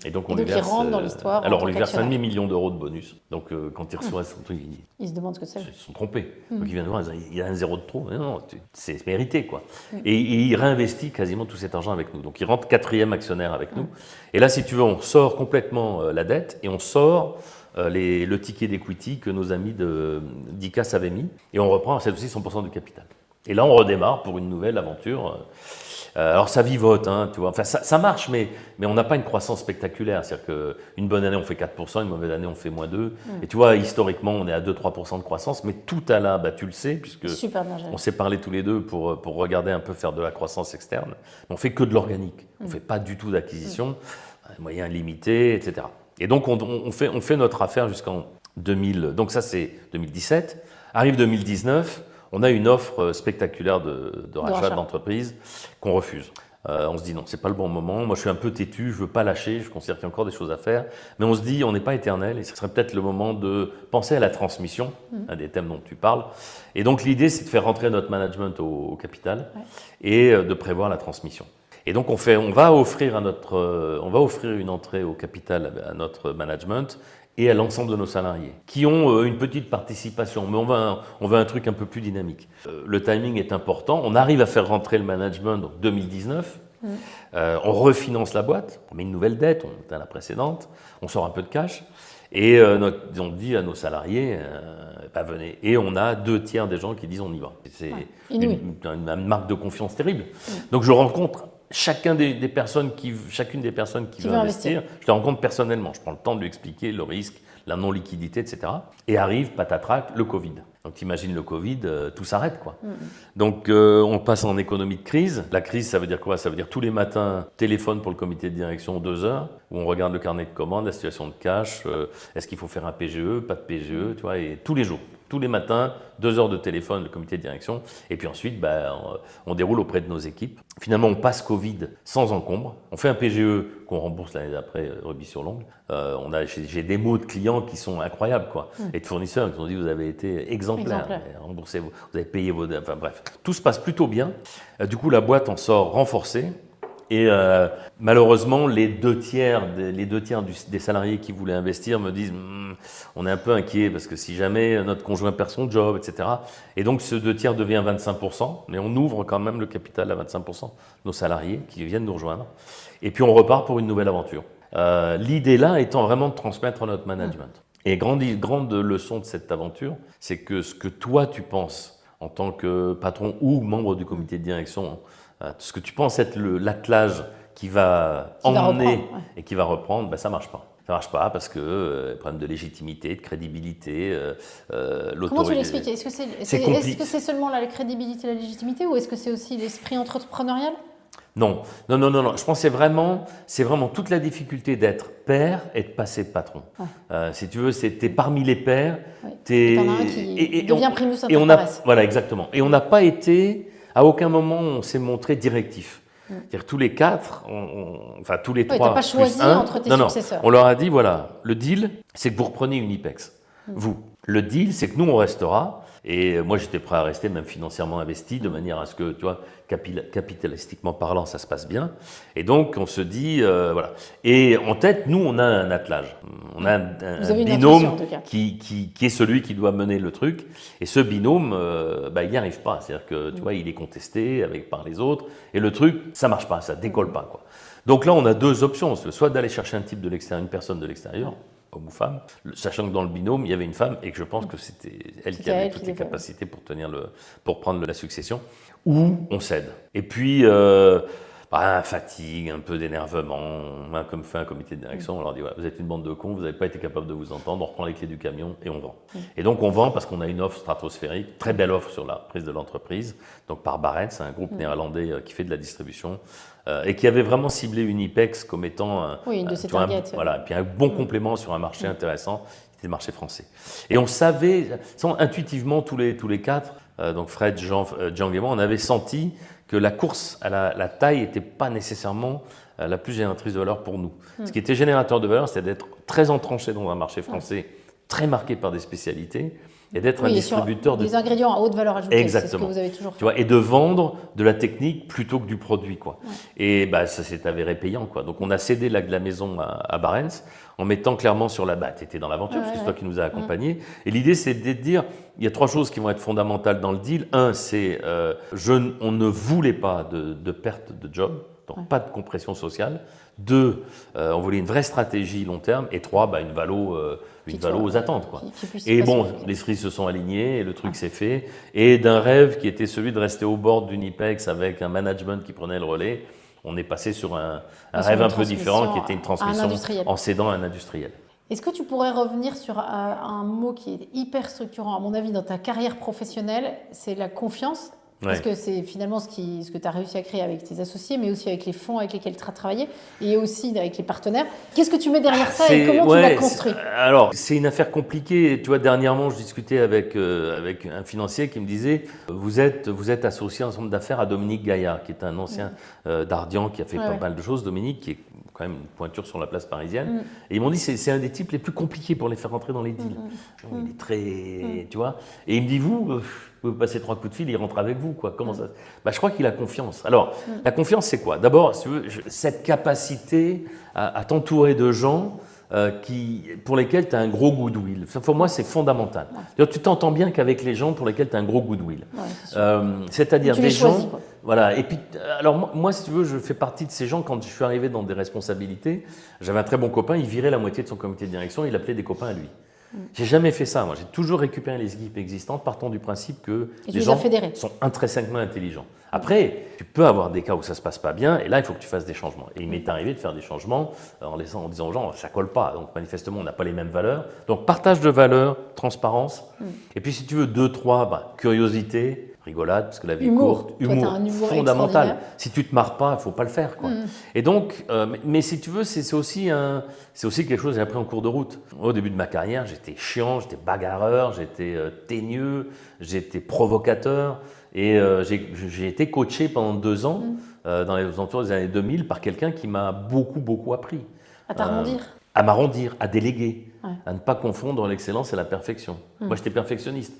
Et donc on lui verse, rentre dans l'histoire. Alors on lui verse 1,5 million d'euros de bonus. Donc quand il reçoit son truc, il se demande ce que c'est. Ils se sont trompés. Donc il vient de voir, il y a un 0 de trop. Non, c'est mérité, quoi. Et il réinvestit quasiment tout cet argent avec nous. Donc il rentre 4e actionnaire avec nous. Et là, si tu veux, on sort complètement la dette et on sort le ticket d'equity que nos amis d'ICAS avaient mis. Et on reprend cette fois-ci 100% du capital. Et là, on redémarre pour une nouvelle aventure. Alors ça vivote, tu vois. Enfin, ça marche, mais on n'a pas une croissance spectaculaire. C'est-à-dire qu'une bonne année, on fait 4%, une mauvaise année, on fait -2%. Et tu vois, historiquement, on est à 2-3% de croissance, mais tout à là, tu le sais, puisque on s'est parlé tous les deux pour regarder un peu faire de la croissance externe. On fait que de l'organique. On ne fait pas du tout d'acquisition, moyens limités, etc. Et donc, on fait notre affaire jusqu'en 2000. Donc ça, c'est 2017. Arrive 2019. On a une offre spectaculaire de rachat d'entreprise qu'on refuse. On se dit non, c'est pas le bon moment. Moi, je suis un peu têtu, je veux pas lâcher, je considère qu'il y a encore des choses à faire. Mais on se dit, on n'est pas éternel et ce serait peut-être le moment de penser à la transmission, un des thèmes dont tu parles. Et donc, l'idée, c'est de faire rentrer notre management au capital et de prévoir la transmission. Et donc, on va offrir une entrée au capital à notre management et à l'ensemble de nos salariés, qui ont une petite participation, mais on veut un truc un peu plus dynamique. Le timing est important, on arrive à faire rentrer le management en 2019, on refinance la boîte, on met une nouvelle dette, on éteint la précédente, on sort un peu de cash, et on dit à nos salariés, venez. Et on a 2/3 des gens qui disent on y va. C'est une marque de confiance terrible. Donc je rencontre chacune des personnes qui veut investir, je les rencontre personnellement. Je prends le temps de lui expliquer le risque, la non-liquidité, etc. Et arrive, patatrac, le Covid. Donc t'imagines le Covid, tout s'arrête, quoi. Donc on passe en économie de crise. La crise, ça veut dire quoi? Ça veut dire tous les matins, téléphone pour le comité de direction 2 heures, où on regarde le carnet de commandes, la situation de cash, est-ce qu'il faut faire un PGE, pas de PGE, tu vois, et tous les jours. Tous les matins, 2 heures de téléphone, le comité de direction. Et puis ensuite, on déroule auprès de nos équipes. Finalement, on passe Covid sans encombre. On fait un PGE qu'on rembourse l'année d'après, rubis sur l'ongle. J'ai des mots de clients qui sont incroyables, quoi. Et de fournisseurs qui ont dit, vous avez été exemplaires. Remboursez, vous avez payé vos... Enfin bref, tout se passe plutôt bien. Du coup, la boîte en sort renforcée. Et malheureusement, les 2/3 des salariés qui voulaient investir me disent on est un peu inquiet parce que si jamais notre conjoint perd son job, etc. Et donc ce 2/3 devient 25%, mais on ouvre quand même le capital à 25%, nos salariés qui viennent nous rejoindre. Et puis on repart pour une nouvelle aventure. L'idée là étant vraiment de transmettre notre management. Et grande leçon de cette aventure, c'est que ce que toi tu penses en tant que patron ou membre du comité de direction, ce que tu penses être l'attelage qui va Qui va emmener reprendre, ouais. et qui va reprendre, ben, ça marche pas. Ça marche pas parce que problème de légitimité, de crédibilité, l'autorité. Comment tu l'expliques? Est-ce compliqué. que c'est seulement la crédibilité et la légitimité ou est-ce que c'est aussi l'esprit entrepreneurial? Non. Je pense que c'est vraiment toute la difficulté d'être père et de passer patron. Ouais. Si tu veux, t'es parmi les pairs. Ouais. T'es T'en as un qui devient primus inter pares. Voilà, exactement. Et on n'a pas été, à aucun moment, on s'est montré directif. C'est-à-dire tous les quatre, enfin tous les trois. Tu n'as pas choisi entre tes successeurs. On leur a dit voilà, le deal, c'est que vous reprenez Unipex. Vous. Le deal, c'est que nous, on restera. Et moi, j'étais prêt à rester, même financièrement investi, de manière à ce que, tu vois, capitalistiquement parlant, ça se passe bien. Et donc, on se dit, voilà. Et en tête, nous, on a un attelage. On a un binôme qui est celui qui doit mener le truc. Et ce binôme, il n'y arrive pas. C'est-à-dire que, tu vois, il est contesté par les autres. Et le truc, ça marche pas, ça décolle pas, quoi. Donc là, on a deux options. Soit d'aller chercher un type de l'extérieur, une personne de l'extérieur, homme ou femme, sachant que dans le binôme, il y avait une femme et que je pense que c'était elle qui avait toutes les capacités pour prendre la succession, ou on cède. Et puis, fatigue, un peu d'énervement, comme fait un comité de direction, on leur dit voilà, vous êtes une bande de cons, vous n'avez pas été capable de vous entendre, on reprend les clés du camion et on vend. Et donc on vend parce qu'on a une offre stratosphérique, très belle offre sur la prise de l'entreprise, donc par Barents, un groupe néerlandais qui fait de la distribution, et qui avait vraiment ciblé Unipex comme étant une de ses targets. Voilà, puis un bon complément sur un marché intéressant, c'était le marché français. Et on savait, intuitivement tous les quatre, donc Fred, Jean et moi, on avait senti que la course à la taille n'était pas nécessairement la plus génératrice de valeur pour nous. Ce qui était générateur de valeur, c'était d'être très entranché dans un marché français très marqué par des spécialités, et d'être un distributeur des ingrédients à haute valeur ajoutée. Exactement. C'est ce que vous avez toujours fait. Tu vois, et de vendre de la technique plutôt que du produit, quoi. Ouais. Et ça s'est avéré payant, quoi. Donc on a cédé la maison à Barents en mettant clairement sur la batte. T'étais dans l'aventure, parce que c'est toi qui nous as accompagnés. Et l'idée, c'est de dire, il y a trois choses qui vont être fondamentales dans le deal. Un, c'est on ne voulait pas de perte de job, donc pas de compression sociale. Deux, on voulait une vraie stratégie long terme. Et trois, une valo aux attentes, quoi. Et bon, les cerises se sont alignées et le truc s'est fait. Et d'un rêve qui était celui de rester au bord d'Unipex avec un management qui prenait le relais, on est passé sur un rêve un peu différent qui était une transmission en cédant à un industriel. Est-ce que tu pourrais revenir sur un mot qui est hyper structurant, à mon avis, dans ta carrière professionnelle, c'est la confiance? Parce que c'est finalement ce que tu as réussi à créer avec tes associés, mais aussi avec les fonds avec lesquels tu as travaillé et aussi avec les partenaires. Qu'est-ce que tu mets derrière ça et comment tu l'as construit? Alors, c'est une affaire compliquée. Tu vois, dernièrement, je discutais avec un financier qui me disait vous êtes associé à un ensemble d'affaires à Dominique Gaillard, qui est un ancien d'Ardian qui a fait pas mal de choses. Dominique, qui est quand même une pointure sur la place parisienne. Et ils m'ont dit c'est un des types les plus compliqués pour les faire rentrer dans les deals. Il est très... Tu vois. Et il me dit vous pouvez passer 3 coups de fil, il rentre avec vous, quoi. Comment ça? Je crois qu'il a confiance. Alors, la confiance, c'est quoi? D'abord, si tu veux, cette capacité à t'entourer de gens pour lesquels tu as un gros goodwill. Pour moi, c'est fondamental. Tu t'entends bien qu'avec les gens pour lesquels tu as un gros goodwill. C'est-à-dire des gens... Voilà. Et puis, alors moi, si tu veux, je fais partie de ces gens. Quand je suis arrivé dans des responsabilités, j'avais un très bon copain, il virait la moitié de son comité de direction, il appelait des copains à lui. J'ai jamais fait ça, moi. J'ai toujours récupéré les équipes existantes partant du principe que les gens sont intrinsèquement intelligents. Après, tu peux avoir des cas où ça se passe pas bien, et là, il faut que tu fasses des changements. Et il m'est arrivé de faire des changements en disant aux gens, ça colle pas. Donc, manifestement, on n'a pas les mêmes valeurs. Donc, partage de valeurs, transparence. Et puis, si tu veux, 2, 3, curiosité, rigolade, parce que la vie est courte, humour fondamental. Si tu te marres pas, il faut pas le faire, quoi. Et donc, mais si tu veux, c'est aussi quelque chose que j'ai appris en cours de route. Au début de ma carrière, j'étais chiant, j'étais bagarreur, j'étais teigneux, j'étais provocateur. Et j'ai été coaché pendant 2 ans, dans les alentours des années 2000, par quelqu'un qui m'a beaucoup appris. À t'arrondir. À m'arrondir, à déléguer, à ne pas confondre l'excellence et la perfection. Moi, j'étais perfectionniste.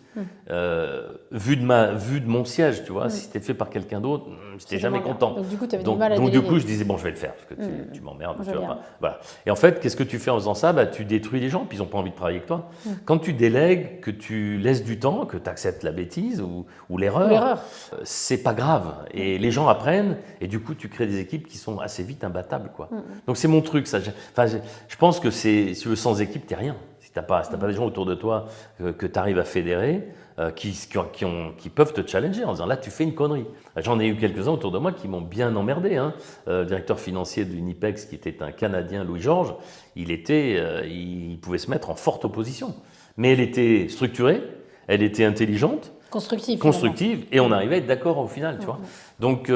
Vu de mon siège, tu vois, si c'était fait par quelqu'un d'autre, j'étais jamais content. Donc, du coup, tu avais du mal à déléguer. Donc, du coup, je disais, bon, je vais le faire, parce que tu m'emmerdes, tu vas pas. Voilà. Et en fait, qu'est-ce que tu fais en faisant ça? Tu détruis les gens, puis ils n'ont pas envie de travailler avec toi. Quand tu délègues, que tu laisses du temps, que tu acceptes la bêtise ou l'erreur, c'est pas grave. Et les gens apprennent, et du coup, tu crées des équipes qui sont assez vite imbattables, quoi. Donc, c'est mon truc, ça. Je pense que si tu veux, sans équipe, t'es rien. tu n'as pas des gens autour de toi que tu arrives à fédérer, qui peuvent te challenger en disant là tu fais une connerie. J'en ai eu quelques-uns autour de moi qui m'ont bien emmerdé. Le directeur financier d'Unipex, qui était un Canadien, Louis-Georges, il pouvait se mettre en forte opposition. Mais elle était structurée, elle était intelligente, constructive, et on arrivait à être d'accord au final, tu vois. Donc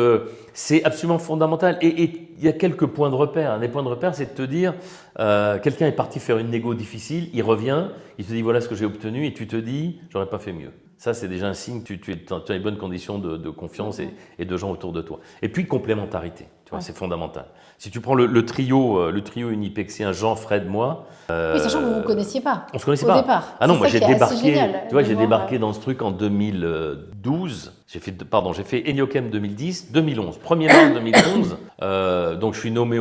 c'est absolument fondamental. Et il y a quelques points de repère. Un des points de repère, c'est de te dire, quelqu'un est parti faire une négo difficile, il revient, il te dit voilà ce que j'ai obtenu, et tu te dis j'aurais pas fait mieux. Ça, c'est déjà un signe que tu as les bonnes conditions de confiance et de gens autour de toi. Et puis complémentarité, tu vois, c'est fondamental. Si tu prends le trio unipexien, Jean, Fred, moi. Oui, sachant que vous ne vous connaissiez pas. On se connaissait au pas. départ. Ah non, moi j'ai débarqué. Tu vois, j'ai débarqué dans dans ce truc en 2012. J'ai fait Heliochem 2010, 2011. 1er mars 2011. Donc je suis nommé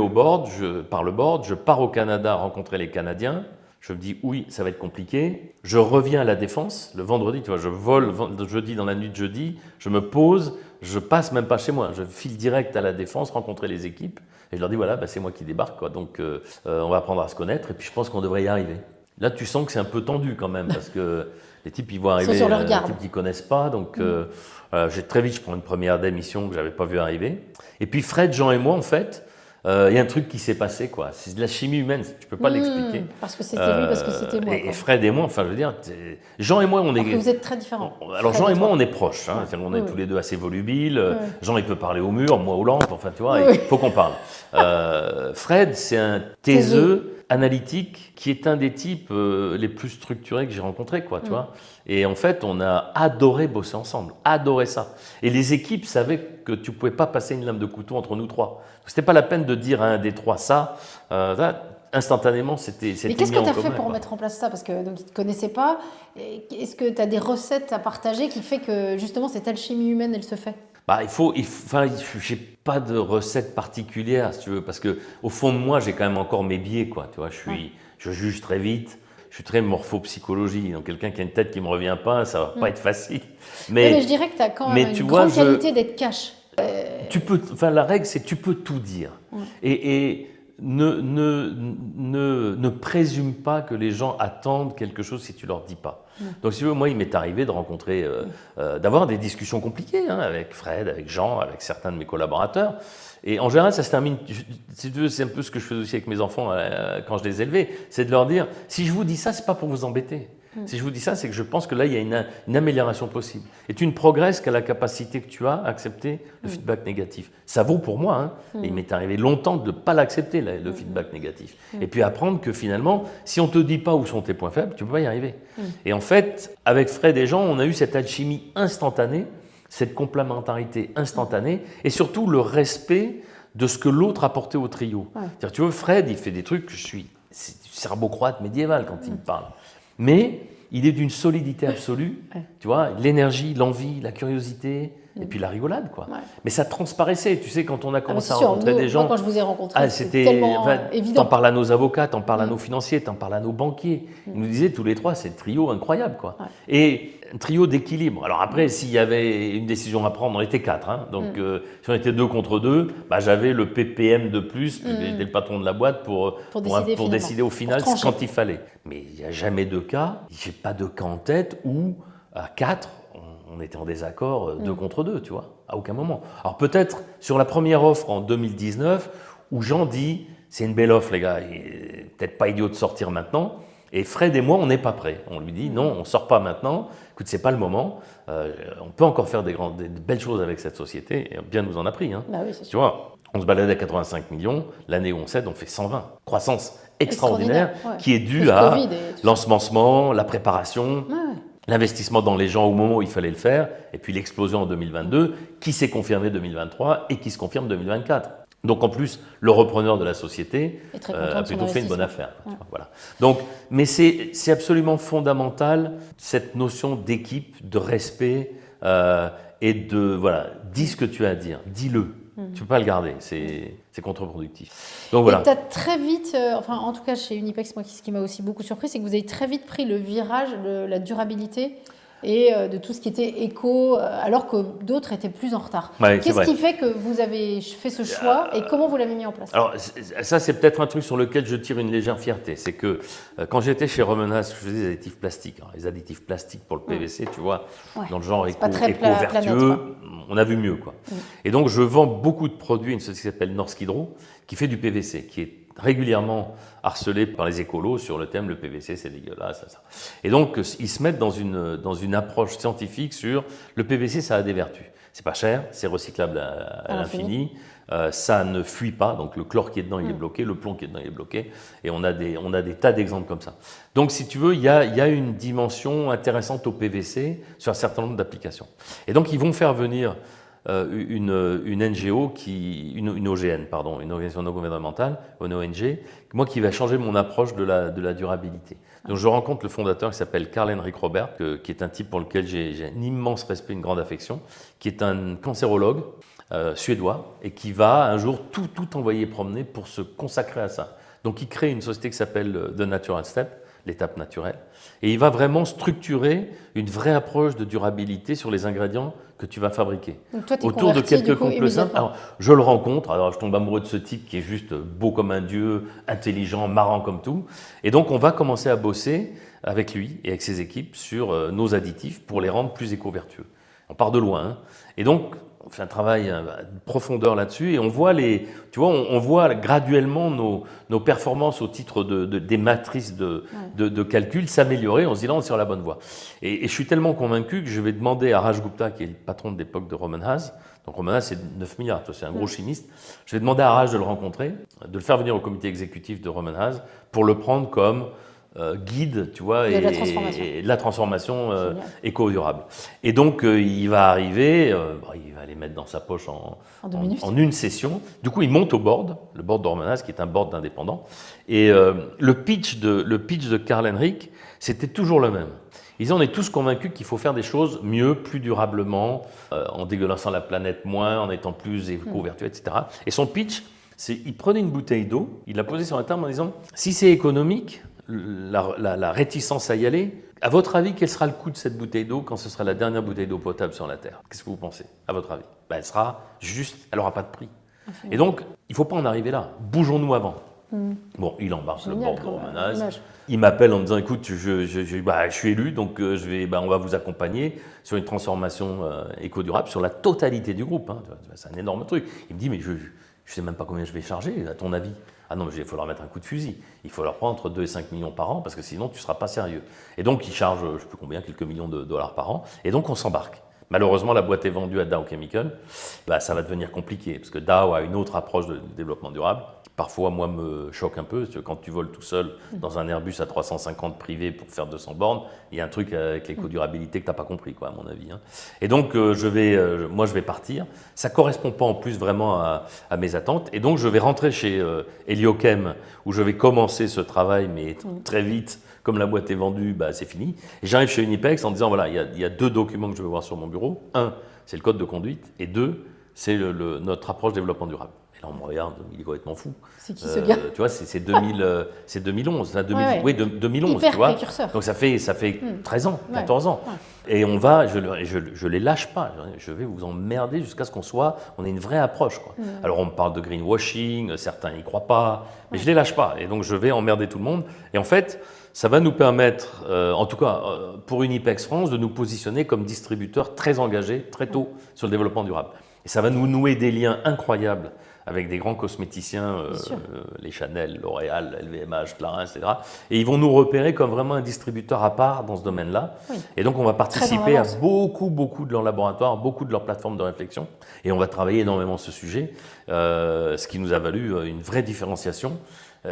par le board. Je pars au Canada rencontrer les Canadiens. Je me dis oui, ça va être compliqué. Je reviens à la Défense le vendredi. Tu vois, je vole jeudi dans la nuit de jeudi. Je me pose. Je passe même pas chez moi. Je file direct à la Défense rencontrer les équipes. Et je leur dis voilà, c'est moi qui débarque, quoi. Donc on va apprendre à se connaître. Et puis je pense qu'on devrait y arriver. Là, tu sens que c'est un peu tendu quand même parce que les types ils vont arriver, les types qu'ils connaissent pas. Donc très vite, je prends une première démission que j'avais pas vu arriver. Et puis Fred, Jean et moi, en fait. Il y a un truc qui s'est passé, quoi. C'est de la chimie humaine, tu peux pas l'expliquer. Parce que c'était lui, parce que c'était moi. Et Fred et moi, enfin, je veux dire, Jean et moi, on est. Alors que vous êtes très différents. Alors Jean et moi, on est proches. On est tous les deux assez volubiles. Jean, il peut parler au mur, moi aux lampes. Enfin, tu vois, il faut qu'on parle. Fred, c'est un taiseux analytique qui est un des types les plus structurés que j'ai rencontrés, quoi. Tu vois. Et en fait, on a adoré bosser ensemble, adoré ça. Et les équipes savaient que tu pouvais pas passer une lame de couteau entre nous trois. C'était pas la peine de dire à un des trois ça. Instantanément, c'était mis en commun. Mais qu'est-ce que tu as fait pour mettre en place ça? Parce que donc, ils ne te connaissaient pas. Est-ce que tu as des recettes à partager qui fait que justement cette alchimie humaine, elle se fait? J'ai pas de recette particulière, si tu veux, parce que au fond de moi, j'ai quand même encore mes biais, quoi. Tu vois, je juge très vite. Je suis très morphopsychologie, donc quelqu'un qui a une tête qui me revient pas, ça va pas être facile. Mais je dirais que tu as quand même une grande qualité d'être cash. La règle, c'est que tu peux tout dire. Et ne présume pas que les gens attendent quelque chose si tu leur dis pas. Donc, si tu veux, moi, il m'est arrivé de rencontrer, d'avoir des discussions compliquées avec Fred, avec Jean, avec certains de mes collaborateurs. Et en général, ça se termine, si tu veux, c'est un peu ce que je faisais aussi avec mes enfants quand je les élevais, c'est de leur dire, si je vous dis ça, c'est pas pour vous embêter. Si je vous dis ça, c'est que je pense que là, il y a une amélioration possible. Et tu ne progresses qu'à la capacité que tu as à accepter le feedback négatif. Ça vaut pour moi. Et il m'est arrivé longtemps de ne pas l'accepter, le feedback négatif. Et puis apprendre que finalement, si on ne te dit pas où sont tes points faibles, tu ne peux pas y arriver. Et en fait, avec Fred et Jean, on a eu cette alchimie instantanée, cette complémentarité instantanée, et surtout le respect de ce que l'autre apportait au trio. C'est-à-dire, tu vois, Fred, il fait des trucs, c'est du cerveau-croate médiéval quand il me parle. Mais il est d'une solidité absolue, tu vois, l'énergie, l'envie, la curiosité, et puis la rigolade, quoi. Mais ça transparaissait, tu sais, quand on a commencé à rencontrer des gens. Moi, quand je vous ai rencontrés, c'était tellement évident. T'en parles à nos avocats, t'en parles à nos financiers, t'en parles à nos banquiers. Ils nous disaient tous les trois, c'est un trio incroyable, quoi. Et un trio d'équilibre. Alors après, s'il y avait une décision à prendre, on était 4. Donc, si on était 2 contre 2, j'avais le PPM de plus, puis j'étais le patron de la boîte pour décider au final quand il fallait. Mais il n'y a jamais de cas, j'ai pas de cas en tête où à 4, on était en désaccord 2 contre 2, tu vois, à aucun moment. Alors peut-être sur la première offre en 2019, où Jean dit, c'est une belle offre les gars, peut-être pas idiot de sortir maintenant, et Fred et moi, on n'est pas prêts. On lui dit, non, on ne sort pas maintenant, écoute, c'est pas le moment, on peut encore faire des belles choses avec cette société, et bien nous en a pris. Oui, c'est sûr. Tu vois, on se balade à 85 millions, l'année où on cède, on fait 120. Croissance extraordinaire qui est due à l'ensemencement, la préparation, l'investissement dans les gens au moment où il fallait le faire, et puis l'explosion en 2022, qui s'est confirmée en 2023 et qui se confirme en 2024. Donc en plus, le repreneur de la société a plutôt fait une bonne affaire. Voilà. Donc, mais c'est absolument fondamental, cette notion d'équipe, de respect, et de, dis ce que tu as à dire, dis-le. Tu ne peux pas le garder, c'est contre-productif. Donc voilà. Et tu as très vite, en tout cas chez Unipex, moi, ce qui m'a aussi beaucoup surpris, c'est que vous avez très vite pris le virage de la durabilité et de tout ce qui était éco, alors que d'autres étaient plus en retard. Ouais, Qu'est-ce qui fait que vous avez fait ce choix et comment vous l'avez mis en place? Alors ça, c'est peut-être un truc sur lequel je tire une légère fierté. C'est que quand j'étais chez Romanas, je faisais des additifs plastiques. Alors, les additifs plastiques pour le PVC, tu vois, dans le genre éco-vertueux, on a vu mieux, quoi. Et donc, je vends beaucoup de produits à une société qui s'appelle Norsk Hydro, qui fait du PVC, qui est régulièrement harcelé par les écolos sur le thème « le PVC, c'est dégueulasse ». Et donc, ils se mettent dans une approche scientifique sur le PVC, ça a des vertus. C'est pas cher, c'est recyclable à l'infini, ça ne fuit pas, donc le chlore qui est dedans, il est bloqué, le plomb qui est dedans, il est bloqué, et on a des tas d'exemples comme ça. Donc, si tu veux, il y a une dimension intéressante au PVC sur un certain nombre d'applications. Et donc, ils vont faire venir une NGO, une OGN, pardon, une organisation non gouvernementale, une ONG, moi qui va changer mon approche de la durabilité. Donc je rencontre le fondateur qui s'appelle Karl-Henrik Robert, qui est un type pour lequel j'ai un immense respect, une grande affection, qui est un cancérologue suédois et qui va un jour tout envoyer promener pour se consacrer à ça. Donc il crée une société qui s'appelle The Natural Step, l'étape naturelle, et il va vraiment structurer une vraie approche de durabilité sur les ingrédients que tu vas fabriquer. Donc toi, autour de quelques conclusions simples. Alors, je le rencontre, alors je tombe amoureux de ce type qui est juste beau comme un dieu, intelligent, marrant comme tout, et donc on va commencer à bosser avec lui et avec ses équipes sur nos additifs pour les rendre plus éco-vertueux. On part de loin, hein. Et donc on fait un travail de profondeur là-dessus et on voit on voit graduellement nos performances au titre des matrices de calcul s'améliorer. On se dit là, on est sur la bonne voie. Et je suis tellement convaincu que je vais demander à Raj Gupta, qui est le patron de l'époque de Roman Haas, donc Roman Haas c'est 9 milliards, c'est un gros chimiste, je vais demander à Raj de le rencontrer, de le faire venir au comité exécutif de Roman Haas pour le prendre comme guide, tu vois, et de la transformation éco-durable. Et donc, il va arriver, il va les mettre dans sa poche en une session. Du coup, il monte au board, le board de Roman Haas, qui est un board d'indépendants. Et le pitch de Karl-Henrik, c'était toujours le même. Ils disaient, on est tous convaincus qu'il faut faire des choses mieux, plus durablement, en dégueulassant la planète moins, en étant plus éco-vertueux, etc. Et son pitch, c'est il prenait une bouteille d'eau, il l'a posée sur la table en disant, si c'est économique, la réticence à y aller, à votre avis, quel sera le coût de cette bouteille d'eau quand ce sera la dernière bouteille d'eau potable sur la Terre? Qu'est-ce que vous pensez, à votre avis? Elle sera juste, elle n'aura pas de prix. Et donc, il ne faut pas en arriver là. Bougeons-nous avant. Bon, il embarque le board de Roman Haas. Il m'appelle en me disant, écoute, je suis élu, donc on va vous accompagner sur une transformation éco-durable sur la totalité du groupe. Hein. C'est un énorme truc. Il me dit, mais je ne sais même pas combien je vais charger, à ton avis. Ah non, mais il faut leur mettre un coup de fusil. Il faut leur prendre entre 2 et 5 millions par an, parce que sinon, tu ne seras pas sérieux. Et donc, ils chargent, je ne sais plus combien, quelques millions de dollars par an. Et donc, on s'embarque. Malheureusement, la boîte est vendue à Dow Chemical. Ça va devenir compliqué, parce que Dow a une autre approche de développement durable. Parfois, moi, me choque un peu, parce que quand tu voles tout seul dans un Airbus à 350 privé pour faire 200 bornes, il y a un truc avec l'éco-durabilité que tu n'as pas compris, quoi, à mon avis. Hein. Et donc, je vais partir. Ça ne correspond pas en plus vraiment à mes attentes. Et donc, je vais rentrer chez Heliochem, où je vais commencer ce travail, mais très vite, comme la boîte est vendue, c'est fini. Et j'arrive chez Unipex en disant, voilà, il y a 2 documents que je veux voir sur mon bureau. 1, c'est le code de conduite. Et 2, c'est notre approche développement durable. Et là, on me regarde, il est complètement fou. C'est qui ce gars? Tu vois, c'est 2011. 2011, hyper tu vois. précurseur. Donc ça fait 13 ans, 14 ans. Ouais. Et on va, je les lâche pas. Je vais vous emmerder jusqu'à ce on ait une vraie approche, quoi. Alors on me parle de greenwashing, certains n'y croient pas, mais je les lâche pas. Et donc je vais emmerder tout le monde. Et en fait, ça va nous permettre, en tout cas pour Unipex France, de nous positionner comme distributeur très engagé, très tôt, sur le développement durable. Et ça va nous nouer des liens incroyables avec des grands cosméticiens, les Chanel, L'Oréal, LVMH, Clarins, etc. Et ils vont nous repérer comme vraiment un distributeur à part dans ce domaine-là. Oui. Et donc, on va participer à beaucoup de leurs laboratoires, beaucoup de leurs plateformes de réflexion. Et on va travailler énormément ce sujet, ce qui nous a valu une vraie différenciation.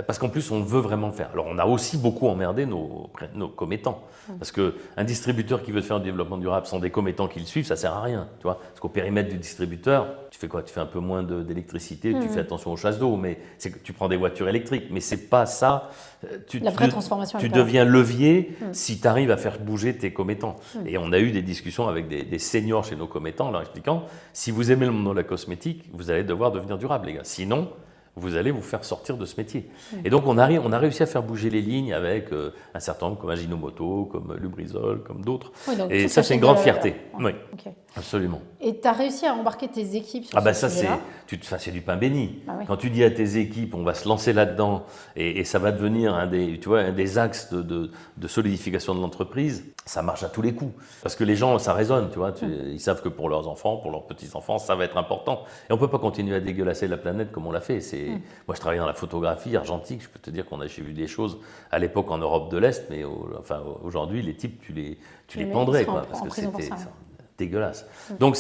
Parce qu'en plus, on veut vraiment le faire. Alors, on a aussi beaucoup emmerdé nos commettants. Parce qu'un distributeur qui veut faire du développement durable sans des commettants qui le suivent, ça ne sert à rien. Tu vois, parce qu'au périmètre du distributeur, tu fais quoi? Tu fais un peu moins d'électricité, tu fais attention aux chasses d'eau, mais tu prends des voitures électriques. Mais ce n'est pas ça. La vraie transformation. Tu deviens levier si tu arrives à faire bouger tes commettants. Et on a eu des discussions avec des seniors chez nos commettants en leur expliquant, si vous aimez le monde de la cosmétique, vous allez devoir devenir durable, les gars. Sinon, vous allez vous faire sortir de ce métier. Et donc on a réussi à faire bouger les lignes avec un certain nombre comme Ajinomoto, comme Lubrizol, comme d'autres. Oui, donc et ça, c'est une grande fierté. Oui, Okay. Absolument. Et tu as réussi à embarquer tes équipes sur ça c'est du pain béni. Ah oui. Quand tu dis à tes équipes, on va se lancer là-dedans et ça va devenir un des axes de solidification de l'entreprise, ça marche à tous les coups. Parce que les gens, ça résonne, tu vois. Ils savent que pour leurs enfants, pour leurs petits-enfants, ça va être important. Et on ne peut pas continuer à dégueulasser la planète comme on l'a fait. Moi, je travaille dans la photographie argentique. Je peux te dire j'ai vu des choses à l'époque en Europe de l'Est, mais aujourd'hui, les types, tu les pendrais, quoi, parce que c'était dégueulasse. Donc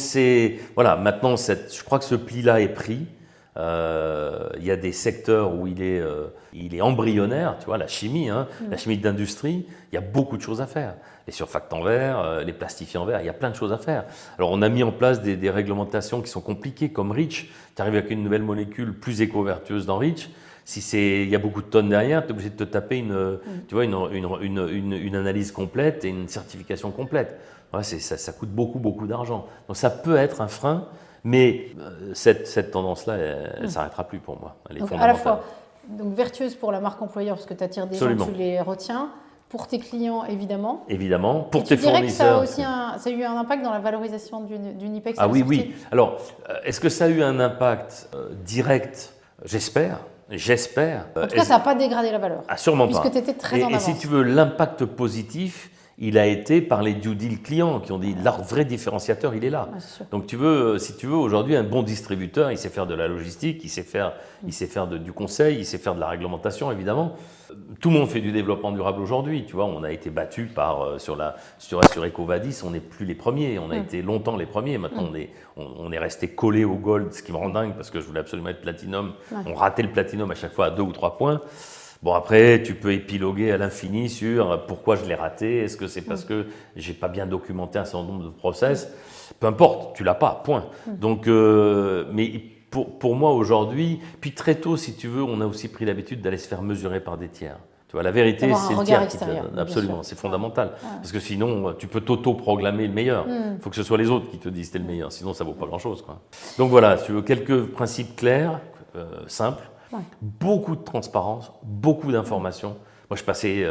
maintenant, je crois que ce pli-là est pris. Il y a des secteurs où il est embryonnaire, tu vois, la chimie d'industrie, il y a beaucoup de choses à faire. Les surfactants verts, les plastifiants verts, il y a plein de choses à faire. Alors on a mis en place des réglementations qui sont compliquées, comme REACH. Tu arrives avec une nouvelle molécule plus éco-vertueuse dans REACH. Il y a beaucoup de tonnes derrière, tu es obligé de te taper une analyse complète et une certification complète. Ouais, ça coûte beaucoup, beaucoup d'argent. Donc ça peut être un frein, mais cette tendance-là, elle ne s'arrêtera plus pour moi. Elle est donc, fondamentale. À la fois vertueuse pour la marque employeur, parce que tu attires des gens, tu les retiens. Pour tes clients, évidemment. Évidemment. Pour tes fournisseurs. Tu dirais que ça a eu un impact dans la valorisation d'une IPEX? Ah oui. Alors, est-ce que ça a eu un impact direct? J'espère. En tout cas, ça n'a pas dégradé la valeur. Ah, sûrement pas. Puisque tu étais très en avance. Et si tu veux, l'impact positif, il a été par les due deal clients qui ont dit leur vrai différenciateur, il est là. Donc si tu veux, aujourd'hui, un bon distributeur, il sait faire de la logistique, il sait faire du conseil, il sait faire de la réglementation, évidemment. Tout le monde fait du développement durable aujourd'hui. Tu vois, on a été battu sur EcoVadis, on n'est plus les premiers. On a été longtemps les premiers. Maintenant, on est resté collé au gold, ce qui me rend dingue parce que je voulais absolument être platinum. On ratait le platinum à chaque fois à 2 ou 3 points. Bon, après, tu peux épiloguer à l'infini sur pourquoi je l'ai raté. Est-ce que c'est parce que j'ai pas bien documenté un certain nombre de process? Peu importe, tu l'as pas, point. Donc, mais pour moi aujourd'hui, puis très tôt, si tu veux, on a aussi pris l'habitude d'aller se faire mesurer par des tiers. Tu vois, la vérité, c'est le tiers qui te la donne. Absolument, c'est fondamental. Parce que sinon, tu peux t'auto-proclamer le meilleur. Il faut que ce soit les autres qui te disent que tu es le meilleur. Sinon, ça vaut pas grand-chose, quoi. Donc voilà, si tu veux, quelques principes clairs, simples. Beaucoup de transparence, beaucoup d'informations. Moi, je passais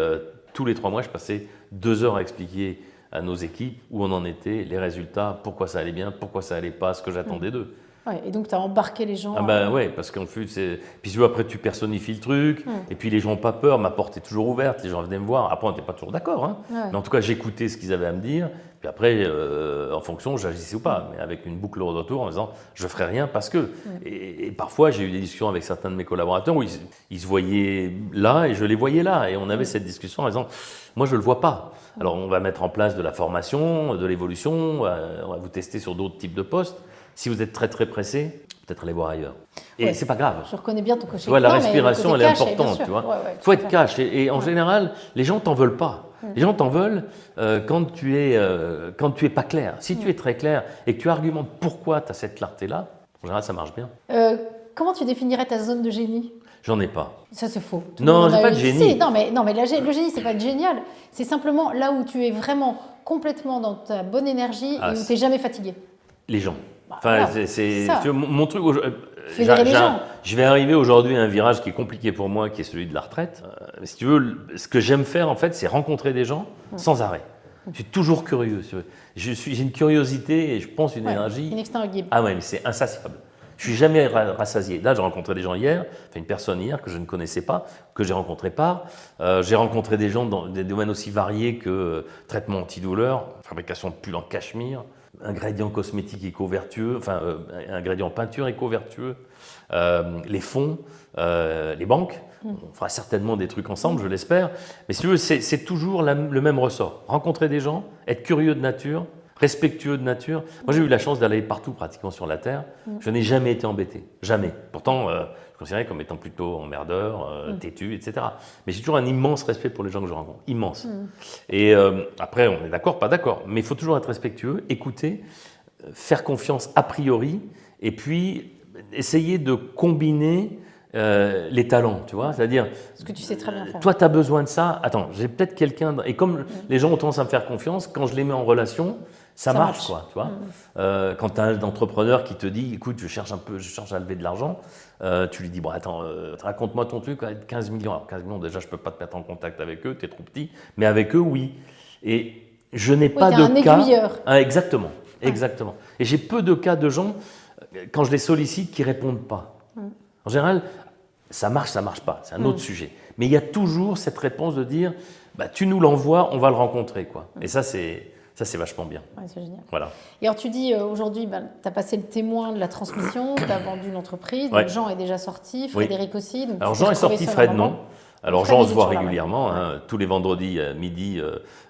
tous les 3 mois, je passais 2 heures à expliquer à nos équipes où on en était, les résultats, pourquoi ça allait bien, pourquoi ça allait pas, ce que j'attendais d'eux. Ouais, et donc, tu as embarqué les gens. Ouais, parce qu'en fait, puis après, tu personnifies le truc, et puis les gens n'ont pas peur, ma porte est toujours ouverte, les gens venaient me voir. Après, on n'était pas toujours d'accord, hein. Mais en tout cas, j'écoutais ce qu'ils avaient à me dire, puis après, en fonction, j'agissais ou pas, mais avec une boucle de retour en disant, je ferai rien parce que. Et parfois, j'ai eu des discussions avec certains de mes collaborateurs où ils se voyaient là et je les voyais là, et on avait cette discussion en disant, moi, je le vois pas. Alors, on va mettre en place de la formation, de l'évolution, on va vous tester sur d'autres types de postes. Si vous êtes très très pressé, peut-être aller voir ailleurs. Et c'est pas grave. Je reconnais bien ton cocher. Tu vois, la respiration, elle est importante. Tu vois. Faut être cash. Et en général, les gens t'en veulent pas. Les gens t'en veulent quand tu es pas clair. Si tu es très clair et que tu argumentes pourquoi tu as cette clarté-là, en général, ça marche bien. Comment tu définirais ta zone de génie? J'en ai pas. Ça, c'est faux. Non, j'ai pas de génie. Si, non, mais le génie, c'est pas génial. C'est simplement là où tu es vraiment complètement dans ta bonne énergie et où tu n'es jamais fatigué. Les gens. Enfin, c'est mon truc. Je vais arriver aujourd'hui à un virage qui est compliqué pour moi, qui est celui de la retraite. Si tu veux, ce que j'aime faire, en fait, c'est rencontrer des gens sans arrêt. Je suis toujours curieux. J'ai une curiosité et je pense une énergie. Inextinguible. Ah ouais, mais c'est insatiable. Je suis jamais rassasié. Là, j'ai rencontré des gens hier, une personne hier que je ne connaissais pas, que j'ai rencontré par. J'ai rencontré des gens dans des domaines aussi variés que traitement antidouleur, fabrication de pulls en cachemire, ingrédients cosmétiques éco-vertueux, ingrédients peinture éco-vertueux, les fonds, les banques. On fera certainement des trucs ensemble, je l'espère. Mais si tu veux, c'est toujours le même ressort. Rencontrer des gens, être curieux de nature, respectueux de nature. Moi, j'ai eu la chance d'aller partout pratiquement sur la Terre. Je n'ai jamais été embêté. Jamais. Pourtant, je considérais comme étant plutôt emmerdeur, têtu, etc. Mais j'ai toujours un immense respect pour les gens que je rencontre. Immense. Et après, on est d'accord, pas d'accord. Mais il faut toujours être respectueux, écouter, faire confiance a priori, et puis essayer de combiner les talents, tu vois, c'est-à-dire… Ce que tu sais très bien faire. Toi, tu as besoin de ça. Attends, j'ai peut-être quelqu'un… Et comme les gens ont tendance à me faire confiance, quand je les mets en relation, ça marche, quoi, tu vois. Quand tu as un entrepreneur qui te dit, écoute, je cherche à lever de l'argent, tu lui dis, bon, attends, raconte-moi ton truc, 15 millions. Alors, 15 millions, déjà, je ne peux pas te mettre en contact avec eux, tu es trop petit, mais avec eux, oui. Et je n'ai pas de un cas. Aiguilleur. Exactement. Et j'ai peu de cas de gens, quand je les sollicite, qui ne répondent pas. En général, ça marche pas, c'est un autre sujet. Mais il y a toujours cette réponse de dire, bah, tu nous l'envoies, on va le rencontrer, quoi. Et ça, c'est vachement bien. Ouais, c'est génial. Voilà. Et alors, tu dis aujourd'hui, tu as passé le témoin de la transmission, tu as vendu une entreprise, donc Ouais. Jean est déjà sorti, Frédéric aussi. Donc alors, Jean est sorti, Fred, non. Alors, Fred, Jean, on il se est voit toujours là, régulièrement. ouais. Tous les vendredis midi,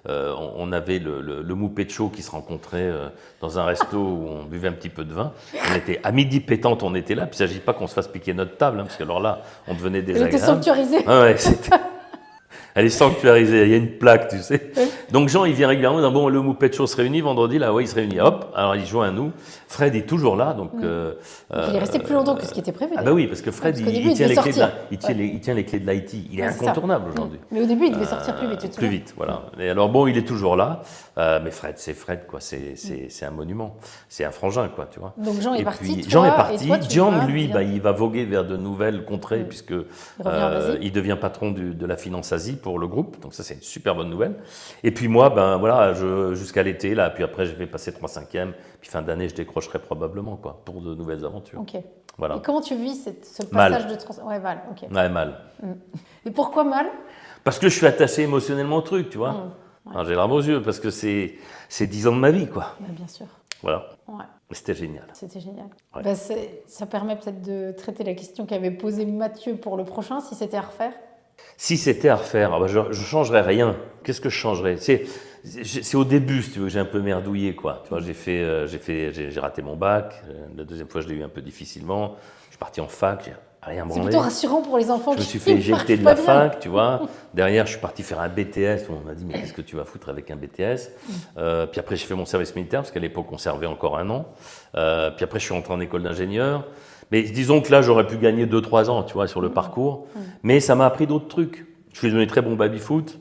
on avait le Moupecho qui se rencontrait dans un resto où on buvait un petit peu de vin. On était à midi pétante, on était là. Puis il ne s'agit pas qu'on se fasse piquer notre table, parce que alors là, on devenait désagréable. Elle était sanctuarisée. Ouais, elle est sanctuarisée, il y a une plaque, tu sais. Oui. Donc Jean, il vient régulièrement, il dit, bon, le Moupecho se réunit vendredi, là, ouais, il se réunit, hop, alors il joint à nous. Fred est toujours là, donc... Donc il est resté plus longtemps que ce qui était prévu. Ah bah oui, parce que Fred, parce qu'au début, il tient les clés sortir. il tient les clés de l'IT. Il est Ouais, c'est incontournable aujourd'hui. Mais au début, il devait sortir plus vite, tu te Plus souviens. vite, voilà. Et alors bon, il est toujours là, mais Fred, c'est Fred, quoi. C'est un monument, c'est un frangin, quoi, tu vois. Donc Jean est Et parti, puis, toi, Jean est et parti. toi, tu Jean, vas lui, bien. il va voguer vers de nouvelles contrées, puisque revient en Asie. il devient patron de la finance Asie pour le groupe. Donc ça, c'est une super bonne nouvelle. Et puis moi, ben voilà, jusqu'à l'été, là, puis après, je vais passer 3/5e, puis fin d'année, je décrocherai probablement, quoi, pour de nouvelles aventures. Ok. Voilà. Et comment tu vis ce Mal. passage de trans... Ouais, mal, ok. Ouais, mal. Et pourquoi mal? Parce que je suis attaché émotionnellement au truc, tu vois. Ouais. Alors, j'ai les larmes aux yeux, parce que c'est 10 ans de ma vie, quoi. Bah, bien sûr. Voilà. Ouais. C'était génial. C'était génial. Ouais. Bah, ça permet peut-être de traiter la question qu'avait posée Mathieu pour le prochain, si c'était à refaire. Si c'était à refaire, ah bah, je ne changerais rien. Qu'est-ce que je changerais? C'est au début, si tu veux, que j'ai un peu merdouillé, quoi. Tu vois, j'ai raté mon bac. La deuxième fois, je l'ai eu un peu difficilement. Je suis parti en fac, j'ai rien C'est branlé. plutôt rassurant pour les enfants Je me qui suis fait éjecter de marchent la pas bien. fac, tu vois. Derrière, je suis parti faire un BTS. On m'a dit, mais qu'est-ce que tu vas foutre avec un BTS? Puis après, j'ai fait mon service militaire, parce qu'à l'époque, on servait encore 1 an. Puis après, je suis rentré en école d'ingénieur. Mais disons que là, j'aurais pu gagner 2-3 ans, tu vois, sur le parcours. Mais ça m'a appris d'autres trucs. Je suis devenu très bon baby-foot.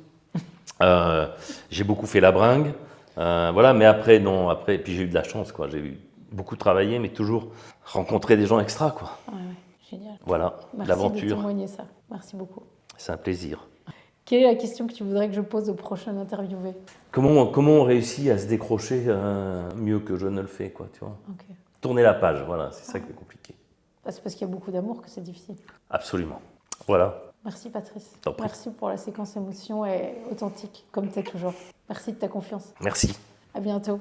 J'ai beaucoup fait la bringue. Voilà, mais après, non. Après, puis j'ai eu de la chance, quoi. J'ai eu beaucoup travaillé, mais toujours rencontré des gens extra, quoi. Ouais, génial. Voilà, Merci de l'aventure. témoigner ça. Merci beaucoup. C'est un plaisir. Quelle est la question que tu voudrais que je pose au prochain interviewé? Comment on réussit à se décrocher mieux que je ne le fais, quoi, tu vois. Ok. Tourner la page, voilà, c'est ça qui est compliqué. Bah, c'est parce qu'il y a beaucoup d'amour que c'est difficile. Absolument. Voilà. Merci Patrice. T'en prie. Merci pour la séquence émotion et authentique, comme tu es toujours. Merci de ta confiance. Merci. À bientôt.